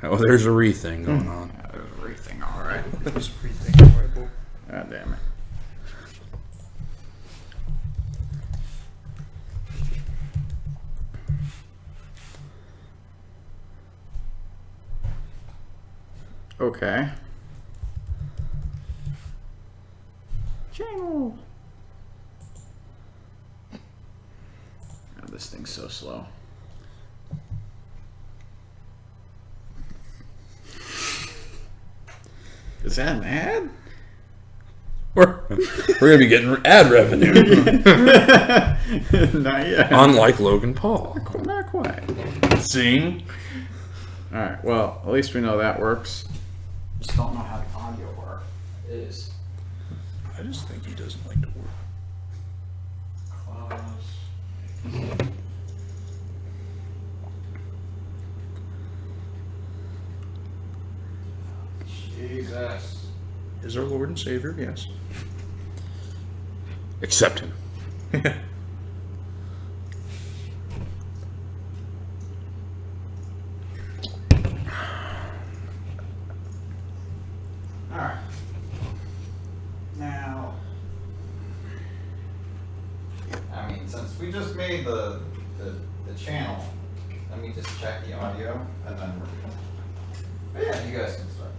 Oh, there's a thing going on. Yeah, there's a thing, all right. There's a thing, all right, boy. God damn it. Okay. Channel. God, this thing's so slow. Is that an ad? We're gonna be getting ad revenue, Not yet. unlike Logan Paul. Not quite. Zing. Alright, well, at least we know that works. Just don't know how the audio works. Is I just think he doesn't like to work. close. Jesus. Is our Lord and Savior? Yes. Accept him. Alright. Now, I mean, since we just made the channel, let me just check the audio and then we're good. But yeah, you guys can start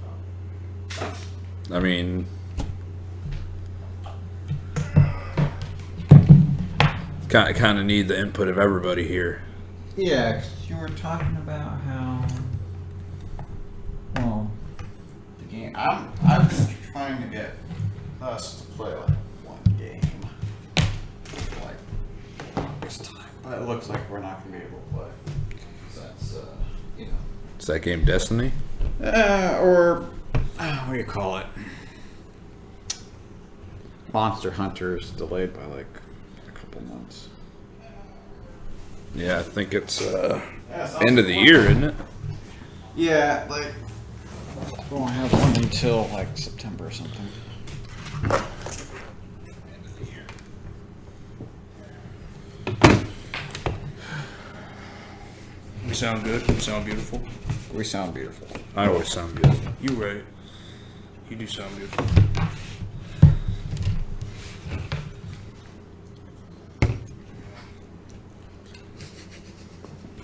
talking. I mean, kind of need the input of everybody here. Yeah, 'cause you were talking about how, well, the game. I'm just trying to get us to play like one game, like this time. But it looks like we're not gonna be able to play. 'Cause that's you know. Is that game Destiny? Or what do you call it? Monster Hunter's delayed by like a couple months. Yeah, I think it's Yeah, end of the year, isn't it? Yeah, like we won't have one until like September or something. We sound good. We sound beautiful. We sound beautiful. I always sound good. You right. You do sound beautiful.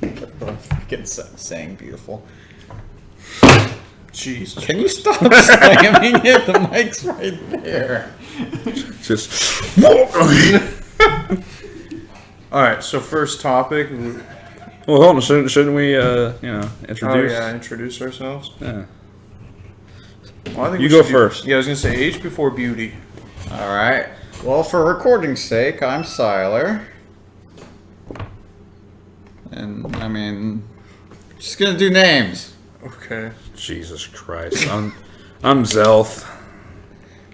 I'm fucking saying beautiful. Jesus. Can you stop slamming it? The mic's right there. Just All right. So first topic. well, hold on. Shouldn't we, introduce? Oh yeah, introduce ourselves. Yeah. Well, I think You we go should do- first. Yeah, I was gonna say age before beauty. All right. Well, for recording's sake, I'm Siler. And I mean, just gonna do names. Okay. Jesus Christ. I'm Zelth.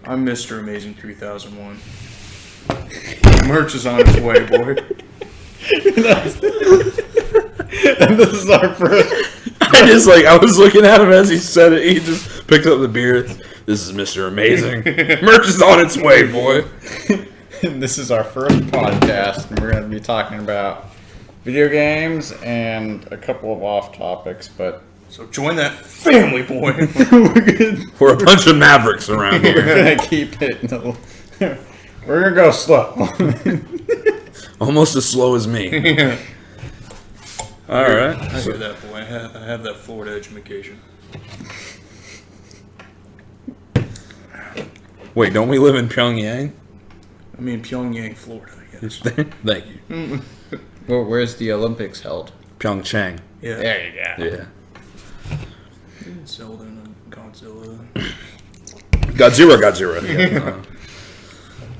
I'm Mr. Amazing 3001. Merch is on its way, boy. And this is our first. I was looking at him as he said it. He just picked up the beer. This is Mr. Amazing. Merch is on its way, boy. And this is our first podcast, and we're going to be talking about video games and a couple of off topics, but So join that family, boy. We're a bunch of mavericks around we're here. going to keep it. We're going to go slow. Almost as slow as me. All right. I hear that, boy. I have that Florida education. Wait, don't we live in Pyongyang? I mean, Pyongyang, Florida. Yes. Thank you. Well, where's the Olympics held? Pyeongchang. Yeah. There you go. Yeah. Zelda and Godzilla. Godzilla. Yeah.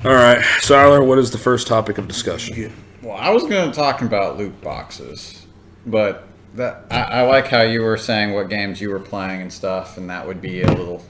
All right, Siler, what is the first topic of discussion? Yeah. Well, I was going to talk about loot boxes, but that I like how you were saying what games you were playing and stuff, and that would be a little,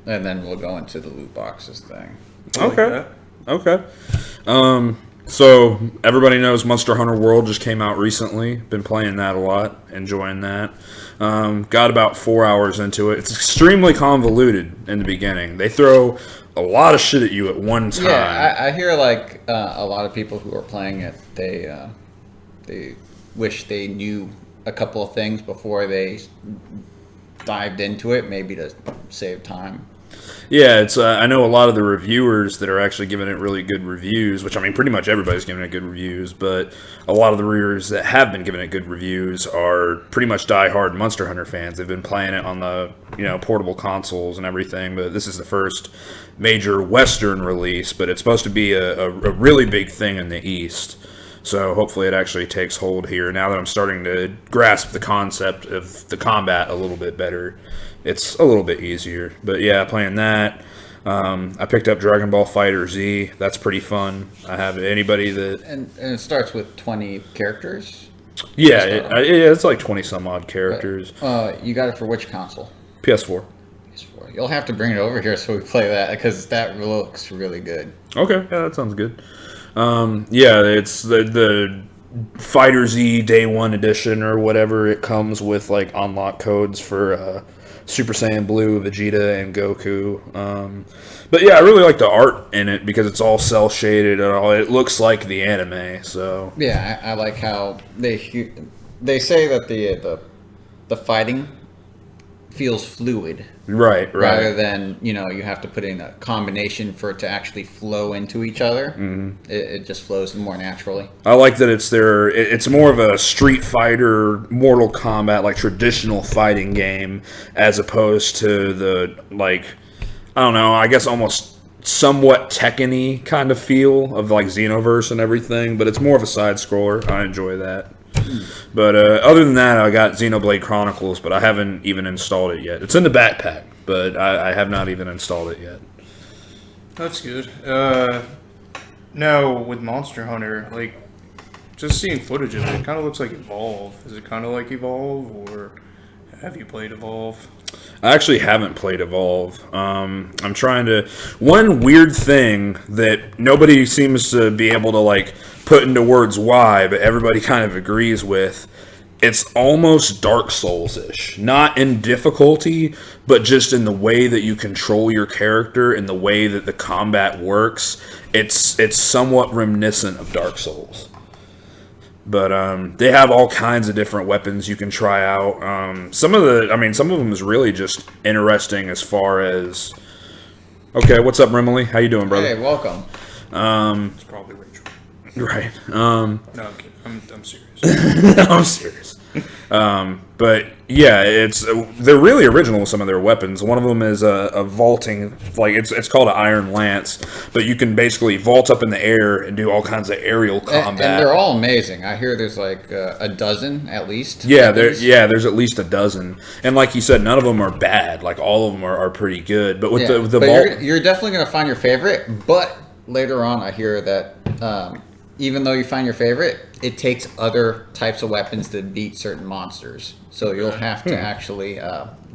and then we'll go into the loot boxes thing. I like Okay. that. Okay. So everybody knows Monster Hunter World just came out recently. Been playing that a lot, enjoying that. Got about 4 hours into it. It's extremely convoluted in the beginning. They throw a lot of shit at you at one time. Yeah, I hear like a lot of people who are playing it, they wish they knew a couple of things before they dived into it, maybe to save time. Yeah, it's. I know a lot of the reviewers that are actually giving it really good reviews, which I mean, pretty much everybody's giving it good reviews. But a lot of the reviewers that have been giving it good reviews are pretty much die-hard Monster Hunter fans. They've been playing it on the portable consoles and everything. But this is the first major Western release. But it's supposed to be a really big thing in the East. So hopefully it actually takes hold here. Now that I'm starting to grasp the concept of the combat a little bit better, it's a little bit easier. But yeah, playing that. I picked up Dragon Ball Fighter Z. That's pretty fun. I have anybody that... And it starts with 20 characters? Yeah, it's like 20 some odd characters. You got it for which console? PS4. PS4. You'll have to bring it over here so we play that, because that looks really good. Okay, yeah, that sounds good. Yeah, it's the Fighter Z Day 1 edition or whatever. It comes with like unlock codes for Super Saiyan Blue, Vegeta, and Goku. But yeah, I really like the art in it because it's all cell shaded and all. It looks like the anime. So yeah, I like how they say that the fighting feels fluid. Right. Rather than, you have to put in a combination for it to actually flow into each other. Mm-hmm. It just flows more naturally. I like that it's more of a Street Fighter, Mortal Kombat, like traditional fighting game, as opposed to the, like, I don't know, I guess almost somewhat Tekken-y kind of feel of like Xenoverse and everything, but it's more of a side scroller. I enjoy that. But other than that, I got Xenoblade Chronicles, but I haven't even installed it yet. It's in the backpack, but I have not even installed it yet. That's good. Now, with Monster Hunter, like, just seeing footage of it, it kind of looks like Evolve. Is it kind of like Evolve, or have you played Evolve? I actually haven't played Evolve. I'm trying to... One weird thing that nobody seems to be able to, like, put into words why, but everybody kind of agrees with, it's almost Dark Souls-ish. Not in difficulty, but just in the way that you control your character and the way that the combat works. It's somewhat reminiscent of Dark Souls. But they have all kinds of different weapons you can try out. Some of them is really just interesting as far as... Okay, what's up, Rimley? How you doing, brother? Hey, welcome. It's probably Rachel. Right. No, I'm kidding. I'm serious. I'm serious. But yeah, they're really original with some of their weapons. One of them is a vaulting, like it's called an Iron Lance, but you can basically vault up in the air and do all kinds of aerial combat. And they're all amazing. I hear there's like a dozen at least. Yeah, there's at least a dozen, and like you said, none of them are bad. Like all of them are pretty good. But with the vault, you're definitely gonna find your favorite. But later on, I hear that. Even though you find your favorite, it takes other types of weapons to beat certain monsters. So you'll have to actually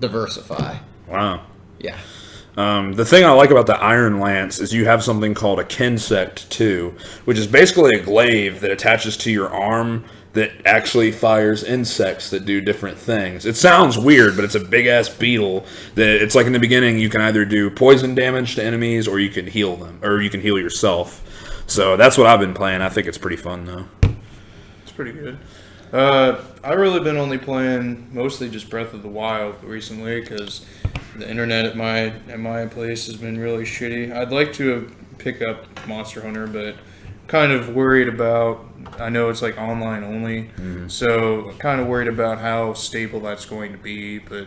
diversify. Wow. Yeah. The thing I like about the Iron Lance is you have something called a Kinsect too, which is basically a glaive that attaches to your arm that actually fires insects that do different things. It sounds weird, but it's a big-ass beetle that it's like in the beginning you can either do poison damage to enemies or you can heal them, or you can heal yourself. So that's what I've been playing. I think it's pretty fun, though. It's pretty good. I've really been only playing mostly just Breath of the Wild recently because the internet at my place has been really shitty. I'd like to pick up Monster Hunter, but kind of worried about... I know it's like online only, so kind of worried about how stable that's going to be, but...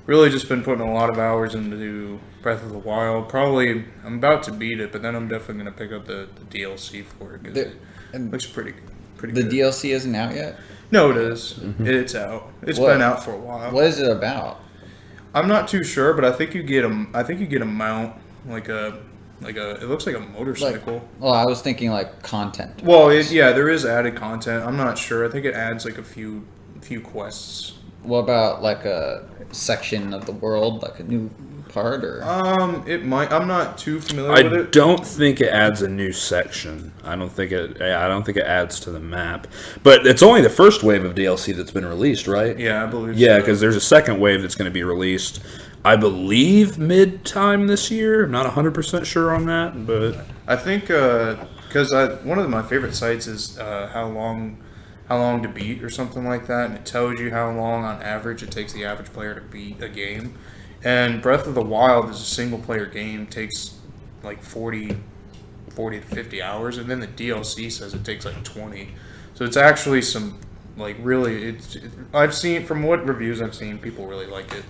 Really just been putting a lot of hours into Breath of the Wild. Probably, I'm about to beat it, but then I'm definitely going to pick up the DLC for it. 'Cause it looks pretty good. The DLC isn't out yet? No, it is. Mm-hmm. It's out. It's been out for a while. What is it about? I'm not too sure, but I think you get a mount, it looks like a motorcycle. I was thinking like content. Well, there is added content. I'm not sure. I think it adds like a few quests. What about like a section of the world, like a new part, or? It might. I'm not too familiar with it. I don't think it adds a new section. I don't think it adds to the map. But it's only the first wave of DLC that's been released, right? Yeah, I believe. Yeah, so. because there's a second wave that's going to be released. I believe mid-time this year. I'm not 100% sure on that, but I think because one of my favorite sites is how long how long to beat or something like that, and it tells you how long on average it takes the average player to beat a game. And Breath of the Wild is a single player game, takes like 40 to 50 hours, and then the DLC says it takes like 20. So it's actually some like really I've seen from what reviews I've seen, people really like it.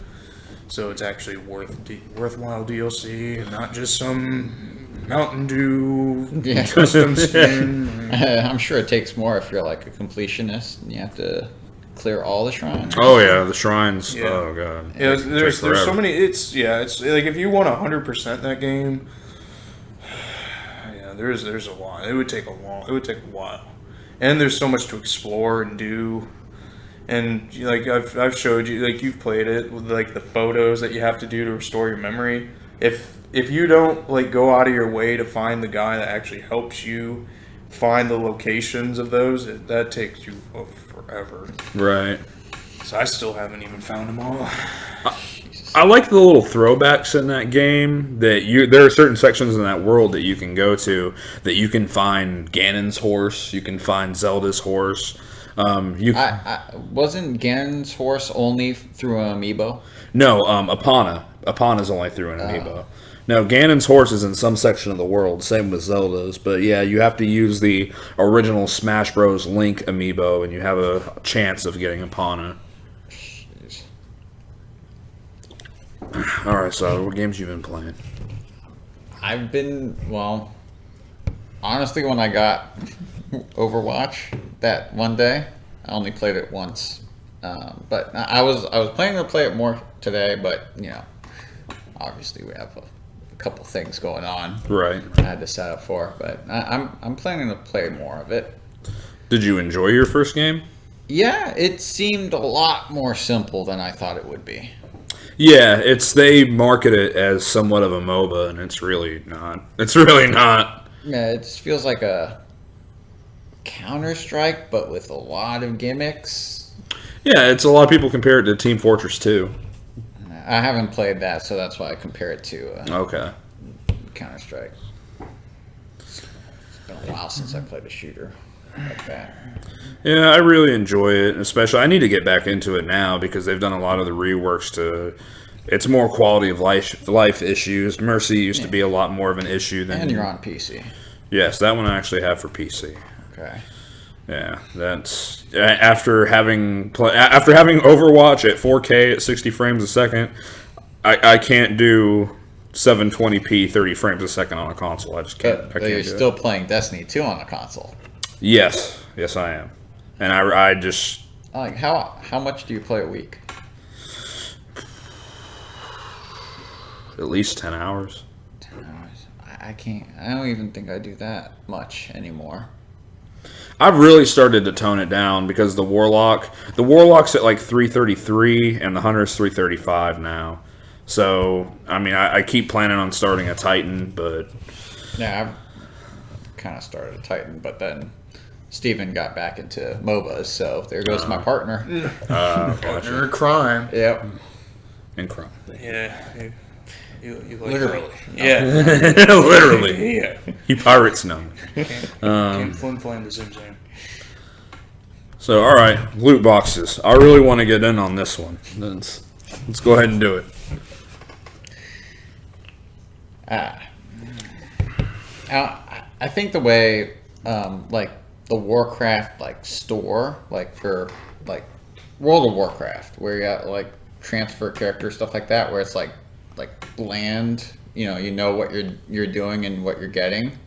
So it's actually worthwhile DLC and not just some Mountain Dew Yeah. custom skin. I'm sure it takes more if you're like a completionist and you have to clear all the shrines. Oh yeah, the shrines. Yeah. Oh god. Yeah, It there's takes so forever. many. It's like if you want 100% that game, yeah, there's a lot. It would take a while, and there's so much to explore and do. And like I've showed you, like you've played it with like the photos that you have to do to restore your memory. If you don't like go out of your way to find the guy that actually helps you find the locations of those, that takes you forever. Right. So I still haven't even found them all. I like the little throwbacks in that game there are certain sections in that world that you can go to that you can find Ganon's horse, you can find Zelda's horse. Wasn't Ganon's horse only through an amiibo? No, Epona. Epona's only through an amiibo. No, Ganon's horse is in some section of the world, same with Zelda's. But yeah, you have to use the original Smash Bros. Link amiibo, and you have a chance of getting Epona. Jeez. All right, so what games you been playing? I've been, well, honestly, when I got Overwatch that one day, I only played it once. But I was planning to play it more today, but you know, obviously we have a couple things going on. Right. I had to set up for, but I'm planning to play more of it. Did you enjoy your first game? Yeah, it seemed a lot more simple than I thought it would be. Yeah, they market it as somewhat of a MOBA, and it's really not. It's really not. Yeah, it just feels like a Counter-Strike, but with a lot of gimmicks. Yeah, it's a lot of people compare it to Team Fortress 2. I haven't played that, so that's why I compare it to Okay. Counter-Strike. It's been a while since I played a shooter like that. Yeah, I really enjoy it, especially I need to get back into it now because they've done a lot of the reworks to it's more quality of life issues. Mercy used to be a lot more of an issue than And you're on PC. Yes, that one I actually have for PC. Okay. Yeah, that's after having Overwatch at 4K at 60 frames a second. I can't do 720p 30 frames a second on a console. I just can't. But you're still playing Destiny 2 on the console. Yes, I am, and I just Like how much do you play a week? at least 10 hours. 10 hours. I can't. I don't even think I do that much anymore. I've really started to tone it down because the Warlock's at like 333 and the Hunter's 335 now. So, I mean, I keep planning on starting a Titan, but Yeah, I've kind of started a Titan, but then Steven got back into MOBAs, so there goes my partner. Partner in crime. Yep. in Chrome. Yeah. You like Literally. Yeah. Literally. Yeah. You pirates know. Can't flim flam the Zim Zam. So, all right, loot boxes. I really want to get in on this one. Let's go ahead and do it. I think the way, like the Warcraft store, like for like World of Warcraft, where you got like transfer characters, stuff like that, where it's like bland. You know what you're doing and what you're getting.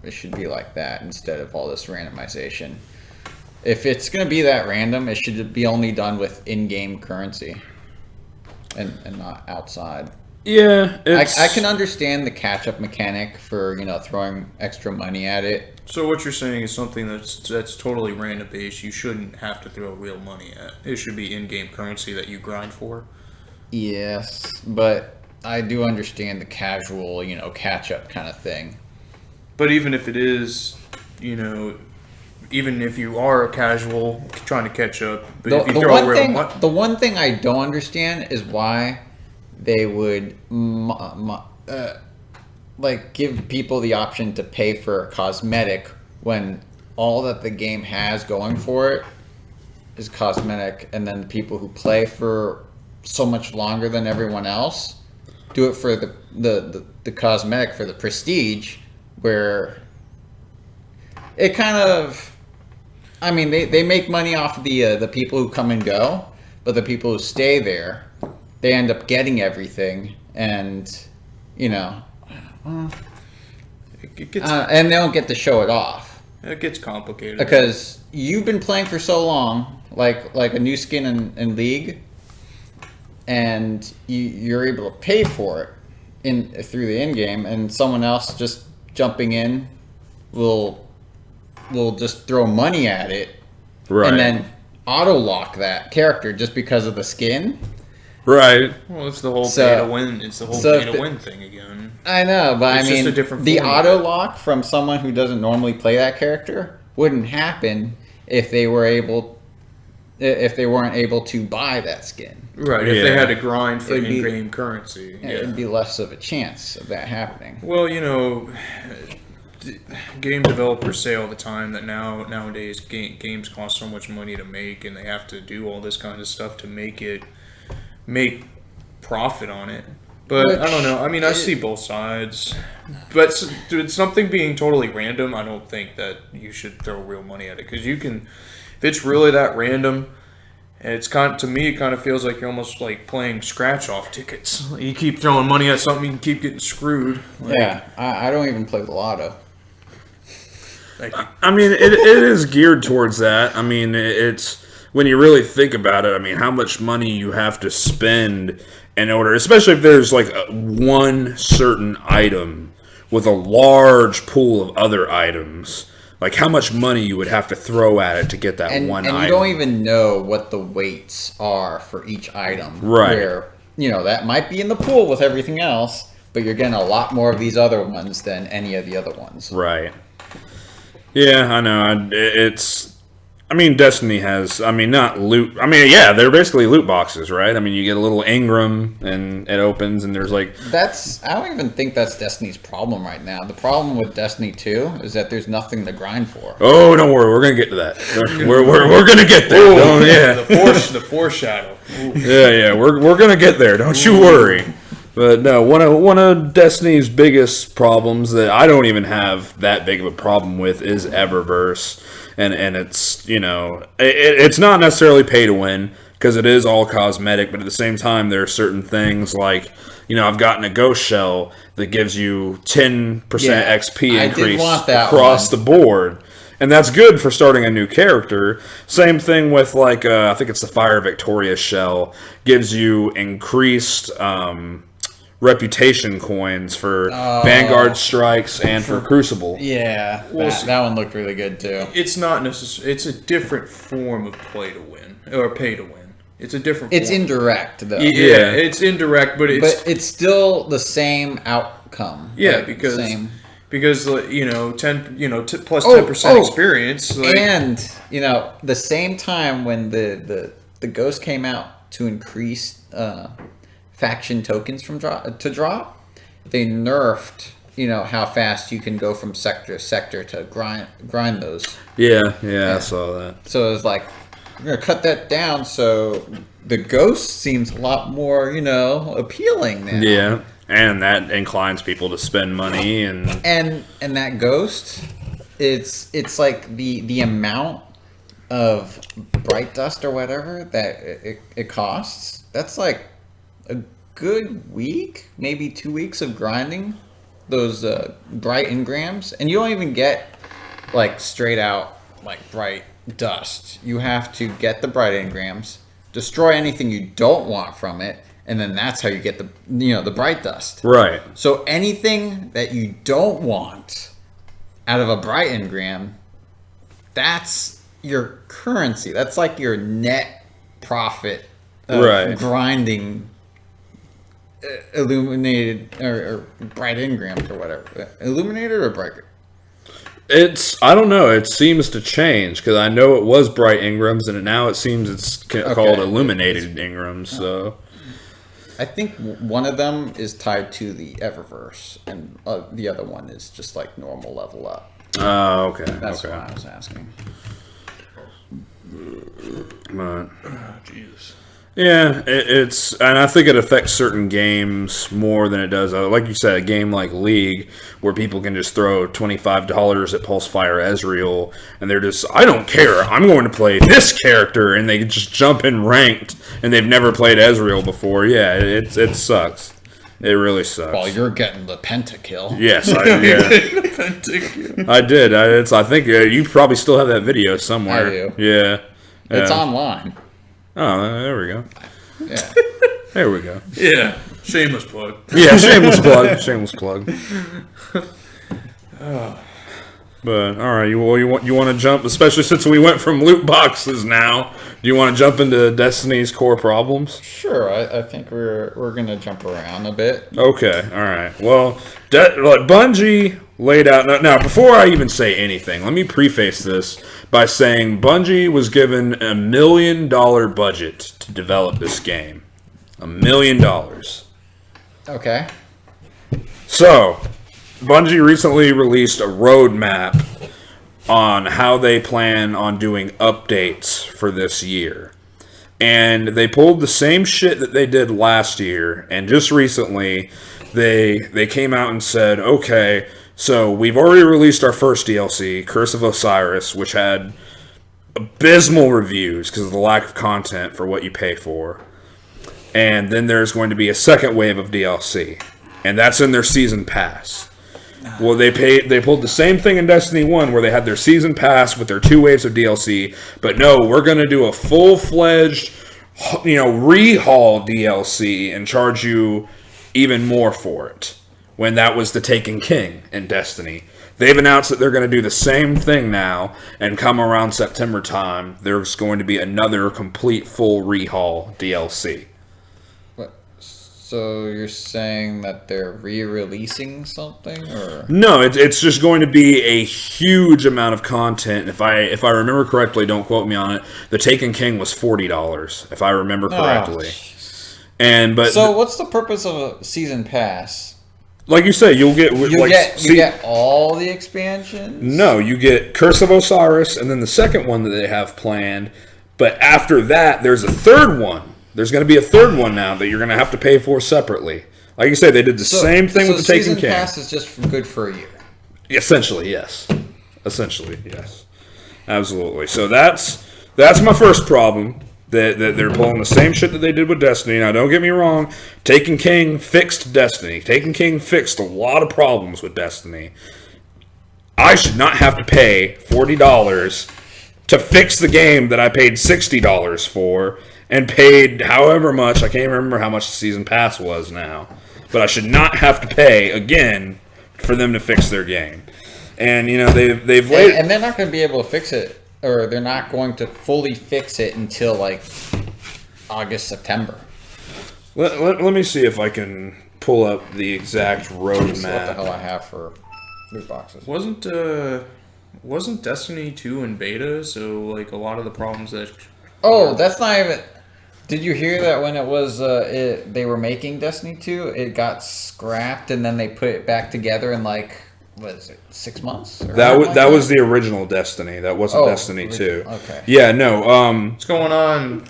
It should be like that instead of all this randomization. If it's gonna be that random, it should be only done with in-game currency, and not outside. Yeah, I can understand the catch-up mechanic for throwing extra money at it. So what you're saying is something that's totally random based. You shouldn't have to throw real money at. It should be in-game currency that you grind for. Yes, but I do understand the casual, catch-up kind of thing. But even if it is, even if you are a casual trying to catch up, but if you throw real money, The one thing I don't understand is why they would give people the option to pay for a cosmetic when all that the game has going for it is cosmetic, and then the people who play for so much longer than everyone else do it for the cosmetic, for the prestige, where it kind of, I mean, they make money off of the people who come and go, but the people who stay there, they end up getting everything, and you know, It gets and they don't get to show it off it gets complicated because you've been playing for so long, like a new skin in League, and you're able to pay for it through the in game, and someone else just jumping in will just throw money at it, Right. and then auto lock that character just because of the skin. Right. Well, it's the whole So- pay to win. It's the whole so pay if to the- win thing again. I know, but It's I just mean, a different the form of auto it. lock from someone who doesn't normally play that character wouldn't happen if they weren't able to buy that skin. Right. If they Yeah. had to grind for It'd be- in-game currency. Yeah. It'd be less of a chance of that happening. Well, you know, game developers say all the time that nowadays games cost so much money to make, and they have to do all this kind of stuff to make profit on it. But I don't know. I mean, I see both sides. But something being totally random, I don't think that you should throw real money at it, because you can, if it's really that random. And it's to me, it kind of feels like you're almost like playing scratch-off tickets. You keep throwing money at something, you can keep getting screwed. Like, Yeah, I don't even play the lotto. like, I mean, it is geared towards that. I mean, it's when you really think about it. I mean, how much money you have to spend in order, especially if there's like one certain item with a large pool of other items. Like how much money you would have to throw at it to get that And one you item. don't even know what the weights are for each item. Right. Where, that might be in the pool with everything else, but you're getting a lot more of these other ones than any of the other ones. Right. Yeah, I know. I mean, Destiny has. I mean, not loot. I mean, yeah, they're basically loot boxes, right? I mean, you get a little Ingram, and it opens, and there's like. I don't even think that's Destiny's problem right now. The problem with Destiny 2 is that there's nothing to grind for. Oh, don't worry, we're gonna get to that. We're gonna get there. Don't- yeah, the foreshadow. Ooh. yeah. We're gonna get there. Don't you worry. But no, one of Destiny's biggest problems that I don't even have that big of a problem with is Eververse, and it's it's not necessarily pay to win because it is all cosmetic, but at the same time there are certain things like I've gotten a ghost shell that gives you 10% Yeah, XP I did increase want that across one. the board. And that's good for starting a new character. Same thing with I think it's the Fire Victoria shell, gives you increased reputation coins for Vanguard strikes and for Crucible. Yeah, that one looked really good too. It's not necessary. It's a different form of play to win or pay to win. It's a different. It's form. indirect though. Yeah, it's indirect, but It's still the same outcome. yeah Like, because same. plus 10% Oh, experience. Like, And the same time when the ghost came out to increase faction tokens to drop, they nerfed how fast you can go from sector to sector to grind those. Yeah, I saw that. So it was like we're gonna cut that down. So the ghost seems a lot more appealing now. Yeah, and that inclines people to spend money and And that ghost, it's like the amount of bright dust or whatever that it costs. That's like a good week, maybe 2 weeks of grinding those bright engrams, and you don't even get like straight out like bright dust. You have to get the bright engrams, destroy anything you don't want from it, and then that's how you get the bright dust. right. So anything that you don't want out of a bright engram, that's your currency. That's like your net profit of Right. grinding illuminated or bright engrams or whatever. Illuminated or bright? I don't know. It seems to change because I know it was bright Ingrams, and now it seems it's called illuminated Ingrams. So I think one of them is tied to the Eververse, and the other one is just like normal level up. Oh, okay. That's okay. what I was asking. But, Oh, Jesus. yeah, it's, and I think it affects certain games more than it does. Like you said, a game like League, where people can just throw $25 at Pulsefire Ezreal, and they're just, I don't care, I'm going to play this character, and they can just jump in ranked, and they've never played Ezreal before. Yeah, it sucks. It really sucks. Well, you're getting the pentakill. Yes, I did. I think you probably still have that video somewhere. I do. Yeah. It's Yeah. online. Oh, there we go. Yeah. There we go. Yeah. Shameless plug. Yeah, shameless plug. Shameless plug. But all right, you want to jump, especially since we went from loot boxes now. Do you want to jump into Destiny's core problems? Sure, I think we're gonna jump around a bit. Okay, all right. Well, Bungie laid out. Now, before I even say anything, let me preface this by saying Bungie was given $1 million budget to develop this game. $1 million. Okay. So, Bungie recently released a roadmap on how they plan on doing updates for this year. And they pulled the same shit that they did last year, and just recently they came out and said, okay, so we've already released our first DLC, Curse of Osiris, which had abysmal reviews because of the lack of content for what you pay for. And then there's going to be a second wave of DLC, and that's in their season pass. Well, they pulled the same thing in Destiny 1 where they had their season pass with their 2 waves of DLC, but no, we're going to do a full-fledged, rehaul DLC and charge you even more for it, when that was the Taken King in Destiny. They've announced that they're going to do the same thing now, and come around September time, there's going to be another complete full rehaul DLC. So you're saying that they're re-releasing something, or No, it's just going to be a huge amount of content. If I remember correctly, don't quote me on it. The Taken King was $40, if I remember correctly. So what's the purpose of a season pass? Like you say, you'll get You get all the expansions? No, you get Curse of Osiris, and then the second one that they have planned. But after that, there's a third one. There's going to be a third one now that you're going to have to pay for separately. Like you said, they did the same thing with the Taken King. Season pass is just good for a year. Essentially, yes. Absolutely. So that's my first problem. That they're pulling the same shit that they did with Destiny. Now, don't get me wrong. Taken King fixed Destiny. Taken King fixed a lot of problems with Destiny. I should not have to pay $40 to fix the game that I paid $60 for and paid however much. I can't remember how much the season pass was now. But I should not have to pay, again, for them to fix their game. And, they've laid... And they're not going to be able to fix it, or they're not going to fully fix it until, August, September. Let me see if I can pull up the exact roadmap. What the hell I have for loot boxes. Wasn't Destiny 2 in beta? So, a lot of the problems that... Oh, that's not even... Did you hear that when it was they were making Destiny 2, it got scrapped and then they put it back together in what is it, 6 months? That was the original Destiny. That wasn't Destiny 2. Okay. Yeah, no. What's going on?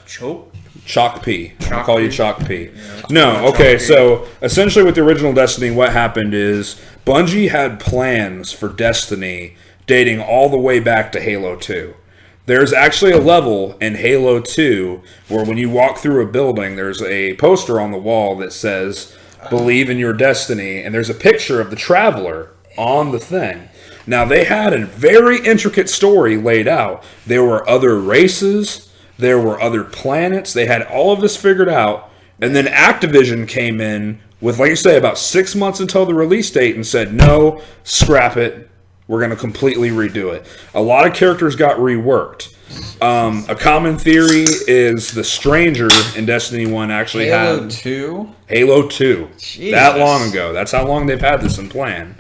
Choke? Chalk P. I'll Chalk call you P? Chalk P. Yeah, No, Chalk okay, P. so essentially with the original Destiny, what happened is Bungie had plans for Destiny dating all the way back to Halo 2. There's actually a level in Halo 2 where when you walk through a building, there's a poster on the wall that says, "Believe in your destiny," and there's a picture of the Traveler on the thing. Now, they had a very intricate story laid out. There were other races, there were other planets, they had all of this figured out, and then Activision came in with, like you say, about 6 months until the release date and said, no, scrap it. We're going to completely redo it. A lot of characters got reworked. A common theory is the Stranger in Destiny 1 actually Halo had... 2? Halo 2. Jesus. That long ago. That's how long they've had this in plan.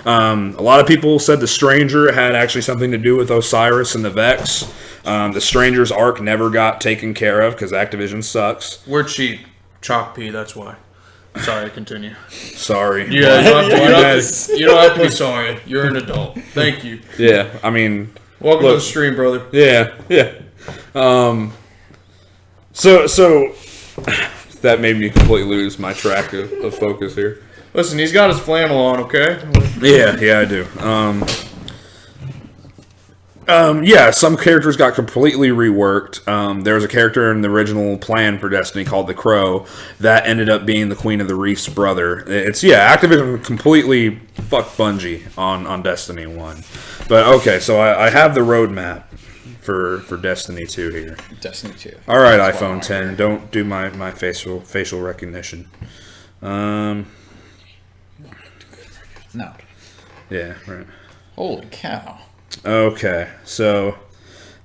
A lot of people said the Stranger had actually something to do with Osiris and the Vex. The Stranger's arc never got taken care of because Activision sucks. We're cheap. Chalk P, that's why. Sorry, continue. Sorry. Yeah, My you don't have to be sorry. You're an adult. Thank you. Yeah, I mean, Welcome to Look. the stream, brother. yeah. So that made me completely lose my track of focus here. Listen, he's got his flannel on, okay? Yeah, I do. Yeah, some characters got completely reworked. There was a character in the original plan for Destiny called the Crow that ended up being the Queen of the Reef's brother. Activision completely fucked Bungie on Destiny 1. But okay, so I have the roadmap for Destiny 2 here. Destiny 2. All right, That's what I iPhone want 10, here. don't do my facial recognition. No. Yeah, right. Holy cow. Okay, so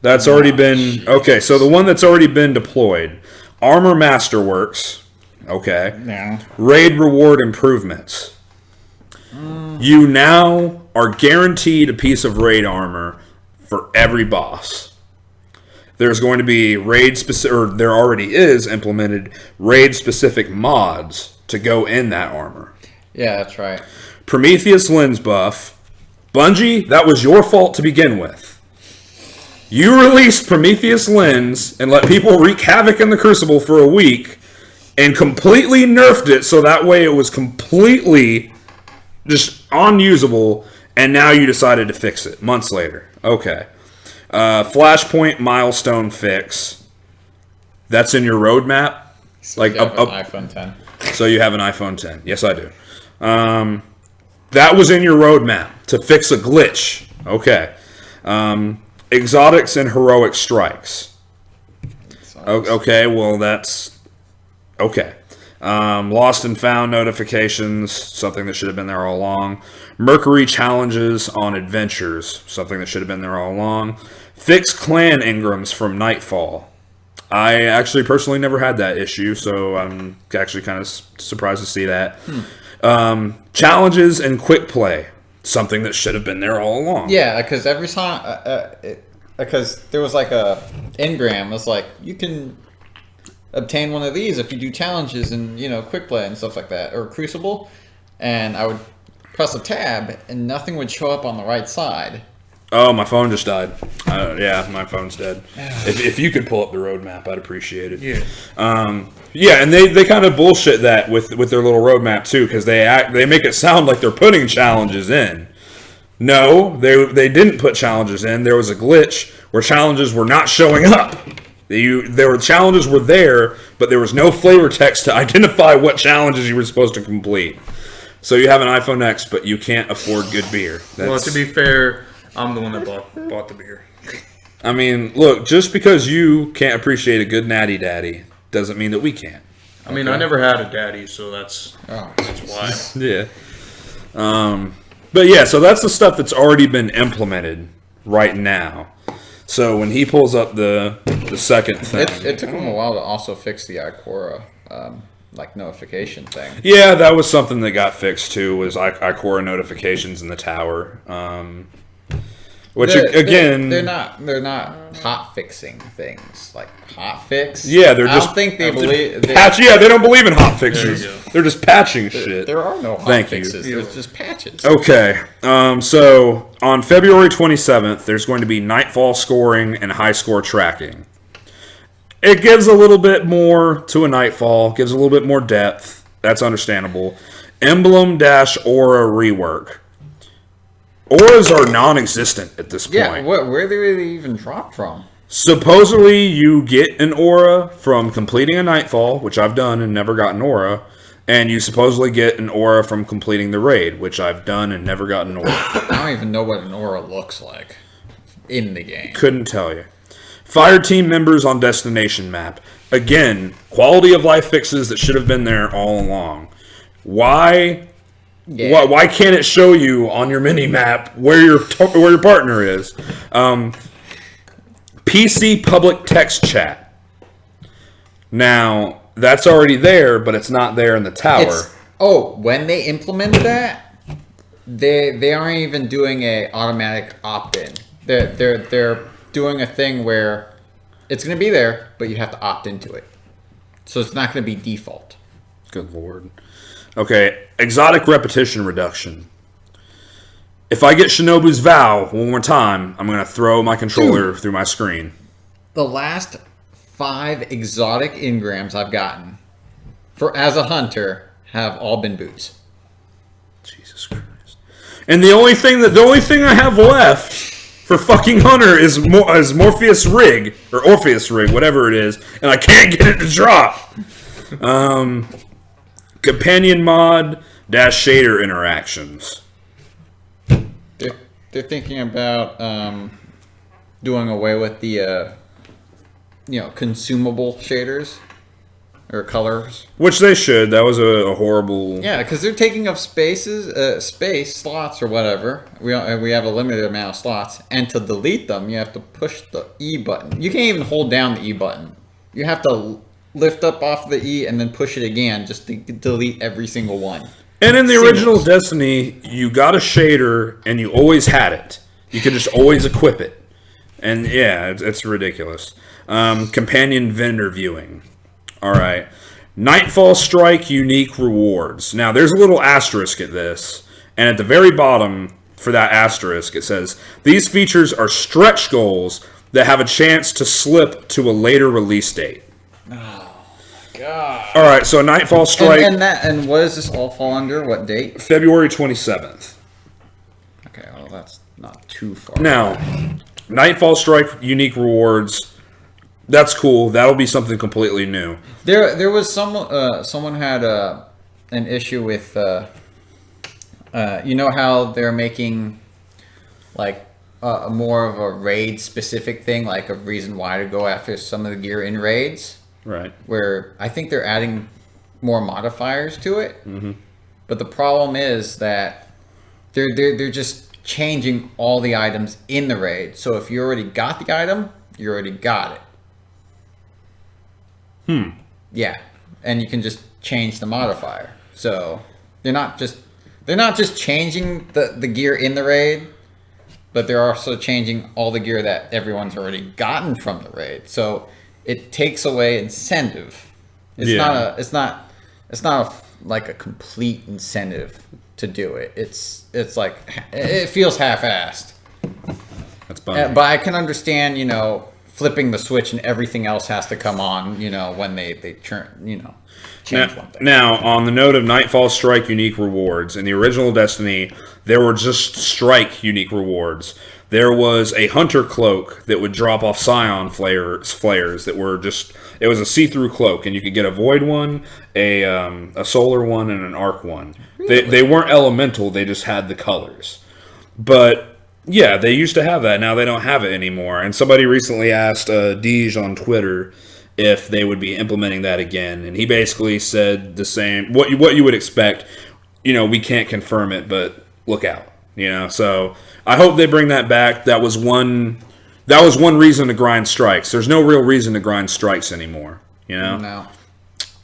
that's already been okay. So the one that's already been deployed, Armor Masterworks. Okay, Yeah. raid reward improvements. You now are guaranteed a piece of raid armor for every boss. There's going to be raid specific, or there already is implemented raid specific mods to go in that armor. Yeah, that's right. Prometheus lens buff. Bungie, that was your fault to begin with. You released Prometheus lens and let people wreak havoc in the Crucible for a week and completely nerfed it so that way it was completely just unusable, and now you decided to fix it months later. Okay. Flashpoint milestone fix. That's in your roadmap? Like You have up, an iPhone 10. so you have an iPhone 10. Yes, I do. That was in your roadmap to fix a glitch. Okay. Exotics and heroic strikes. Okay, well, that's... Okay. Lost and found notifications, something that should have been there all along. Mercury challenges on adventures, something that should have been there all along. Fix clan engrams from Nightfall. I actually personally never had that issue, so I'm actually kind of surprised to see that. Challenges and quick play, something that should have been there all along. Yeah, because every time, because there was like a engram, was like you can obtain one of these if you do challenges and quick play and stuff like that, or Crucible, and I would press a tab and nothing would show up on the right side. Oh, my phone just died. Yeah, my phone's dead. If you could pull up the roadmap, I'd appreciate it. Yeah. Yeah, and they kind of bullshit that with their little roadmap too, because they make it sound like they're putting challenges in. No, they didn't put challenges in. There was a glitch where challenges were not showing up. Challenges were there, but there was no flavor text to identify what challenges you were supposed to complete. So you have an iPhone X, but you can't afford good beer. Well, to be fair, I'm the one that bought the beer. I mean, look, just because you can't appreciate a good natty daddy doesn't mean that we can't. I mean, I never had a daddy, so that's Oh, why. Yeah. But yeah, so that's the stuff that's already been implemented right now. So when he pulls up the second thing, it took him a while to also fix the Ikora notification thing. yeah, that was something that got fixed too. Was Ikora notifications in the tower, which again, they're not hot fixing things like hot fix. yeah, they're I just don't think they believe. patch. Yeah, they don't believe in hot fixes. There you go. They're just patching shit. There are no hot Thank you. fixes. There's just patches. Okay, so on February 27th, there's going to be Nightfall scoring and high score tracking. It gives a little bit more to a Nightfall, gives a little bit more depth. That's understandable. Emblem-Aura rework. Auras are non-existent at this point. Yeah, where do they even drop from? Supposedly, you get an aura from completing a Nightfall, which I've done and never got an aura, and you supposedly get an aura from completing the raid, which I've done and never got an aura. I don't even know what an aura looks like in the game. Couldn't tell you. Fire team members on destination map. Again, quality of life fixes that should have been there all along. Why can't it show you on your mini map where your partner is? PC public text chat. Now, that's already there, but it's not there in the tower. When they implemented that, they aren't even doing a automatic opt-in. They're doing a thing where it's going to be there, but you have to opt into it. So it's not going to be default. Good lord. Okay, exotic repetition reduction. If I get Shinobu's Vow one more time, I'm going to throw my controller through my screen. The last 5 exotic engrams I've gotten for as a hunter have all been boots. Jesus Christ. And the only thing I have left for fucking Hunter is Morpheus Rig, or Orpheus Rig, whatever it is, and I can't get it to drop. Companion mod - shader interactions. They're thinking about doing away with the consumable shaders or colors. Which they should. That was a horrible... Yeah, because they're taking up space slots or whatever. We have a limited amount of slots, and to delete them, you have to push the E button. You can't even hold down the E button. You have to lift up off the E and then push it again just to delete every single one. And in the original Destiny, you got a shader, and you always had it. You could just always equip it. And yeah, it's ridiculous. Companion vendor viewing. All right. Nightfall Strike unique rewards. Now, there's a little asterisk at this. And at the very bottom, for that asterisk, it says, these features are stretch goals that have a chance to slip to a later release date. God. All right, so Nightfall Strike... And what does this all fall under? What date? February 27th. Okay, well, that's not too far. Now, Nightfall Strike unique rewards... That's cool. That'll be something completely new. There was someone had an issue with you know how they're making like more of a raid specific thing, like a reason why to go after some of the gear in raids, Right. where I think they're adding more modifiers to it. Mm-hmm. But the problem is that they're just changing all the items in the raid. So if you already got the item, you already got it. Yeah, and you can just change the modifier. So they're not just changing the gear in the raid, but they're also changing all the gear that everyone's already gotten from the raid. So it takes away incentive. It's not like a complete incentive to do it. It's like it feels half-assed. That's bummy. But I can understand, flipping the switch and everything else has to come on, when they change one thing. Now, on the note of Nightfall Strike unique rewards, in the original Destiny, there were just Strike unique rewards. There was a Hunter Cloak that would drop off Scion flares that were just... It was a see-through cloak, and you could get a Void one, a Solar one, and an Arc one. Really? They weren't elemental, they just had the colors. But... yeah, they used to have that. Now they don't have it anymore. And somebody recently asked Deej on Twitter if they would be implementing that again. And he basically said the same, what you would expect. We can't confirm it, but look out. So I hope they bring that back. That was one reason to grind strikes. There's no real reason to grind strikes anymore. No.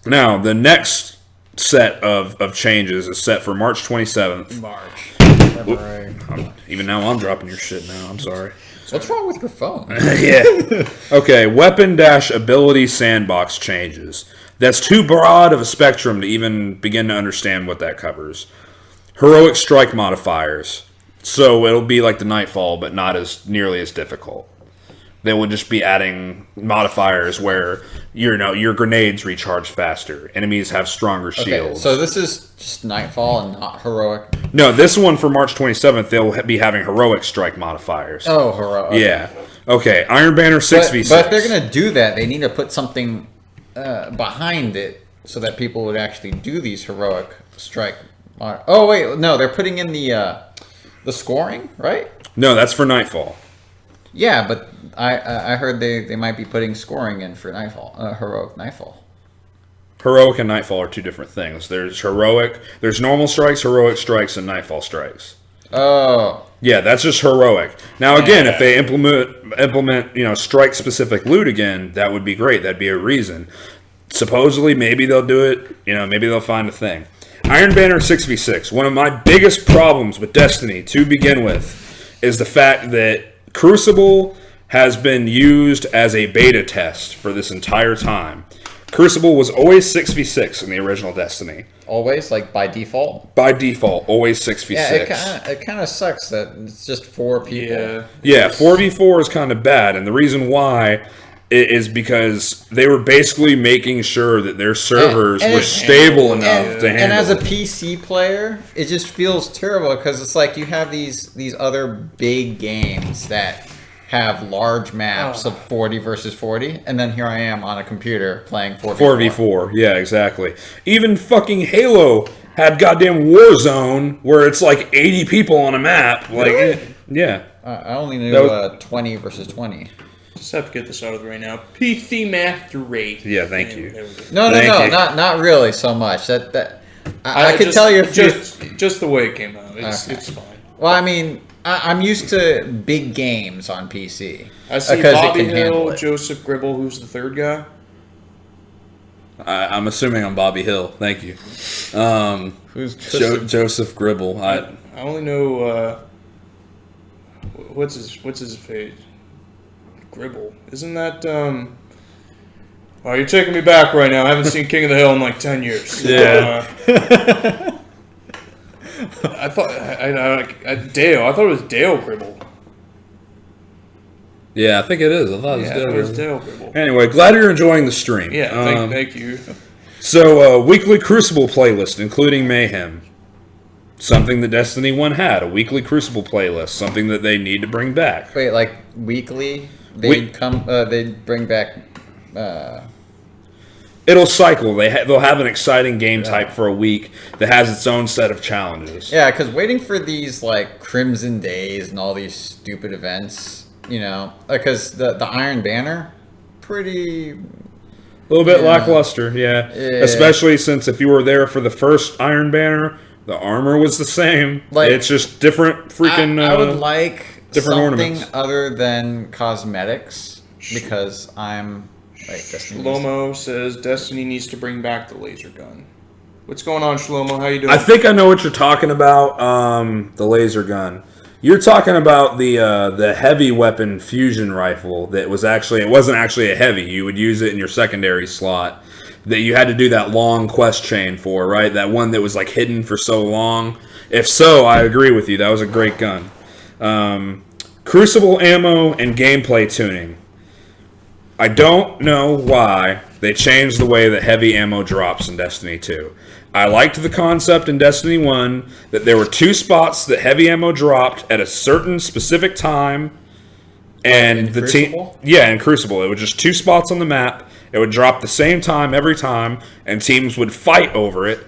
Now, the next set of changes is set for March 27th. March. Even now, I'm dropping your shit now. I'm sorry. What's wrong with your phone? Yeah. Okay, weapon - ability sandbox changes. That's too broad of a spectrum to even begin to understand what that covers. Heroic strike modifiers. So it'll be like the Nightfall, but not as nearly as difficult. They will just be adding modifiers where your grenades recharge faster. Enemies have stronger shields. Okay, so this is just Nightfall and not heroic. No, this one for March 27th, they'll be having heroic strike modifiers. Oh, heroic. Yeah. Okay, Iron Banner 6v6. But if they're going to do that, they need to put something behind it so that people would actually do these heroic strike. Oh, wait. No, they're putting in the scoring, right? No, that's for Nightfall. Yeah, but I heard they might be putting scoring in for Nightfall, heroic Nightfall. Heroic and Nightfall are two different things. There's normal strikes, heroic strikes, and Nightfall strikes. Oh. Yeah, that's just heroic. Now again, if they implement strike specific loot again, that would be great. That'd be a reason. Supposedly, maybe they'll do it. Maybe they'll find a thing. Iron Banner 6v6. One of my biggest problems with Destiny to begin with is the fact that Crucible has been used as a beta test for this entire time. Crucible was always 6v6 in the original Destiny. Always, like by default. By default, always 6v6. Yeah, it kind of sucks that it's just 4 people. Yeah. Yeah, 4v4 is kind of bad, and the reason why is because they were basically making sure that their servers And- were stable and- enough to handle And as a it. PC player, it just feels terrible because it's like you have these other big games that have large maps of 40 versus 40, and then here I am on a computer playing 4v4, yeah, exactly. Even fucking Halo had goddamn Warzone where it's like 80 people on a map. Like, Really? yeah. I only knew That was- 20 versus 20. Just have to get this out of the way now. PC Master Rate. Yeah, thank you. There we go. No, Thank you. not really so much. I could just- tell you're just the way it came out. It's Okay. it's fine. Well, I mean, I'm used to big games on PC. I see because it Bobby can handle Hill, it. Joseph Gribble, who's the third guy. I'm assuming I'm Bobby Hill. Thank you. Who's Joseph Gribble. I only know what's his face? Gribble. Isn't that Oh, you're taking me back right now. I haven't seen King of the Hill in like 10 years. Yeah. I thought Dale. I thought it was Dale Gribble. Yeah, I think it is. I thought Yeah, I thought it was Dale Gribble. Anyway, glad you're enjoying the stream. Yeah, thank you. So, weekly Crucible playlist, including Mayhem. Something that Destiny 1 had, a weekly Crucible playlist, something that they need to bring back. Wait, like weekly? They'd bring back. It'll cycle. They'll have an exciting game type for a week that has its own set of challenges. Yeah, because waiting for these like Crimson Days and all these stupid events, because the Iron Banner, pretty. A little bit Yeah. lackluster, yeah. Yeah. Especially since if you were there for the first Iron Banner, the armor was the same. Like, it's just different freaking. I would like different something ornaments. other than cosmetics because I'm like Destiny. Shlomo says Destiny needs to bring back the laser gun. What's going on, Shlomo? How you doing? I think I know what you're talking about. The laser gun. You're talking about the heavy weapon fusion rifle that was it wasn't actually a heavy. You would use it in your secondary slot that you had to do that long quest chain for, right? That one that was like hidden for so long. If so, I agree with you. That was a great gun. Crucible ammo and gameplay tuning. I don't know why they changed the way that heavy ammo drops in Destiny 2. I liked the concept in Destiny 1 that there were 2 spots that heavy ammo dropped at a certain specific time, and in the team, Crucible? yeah, in Crucible, it was just 2 spots on the map. It would drop the same time every time, and teams would fight over it.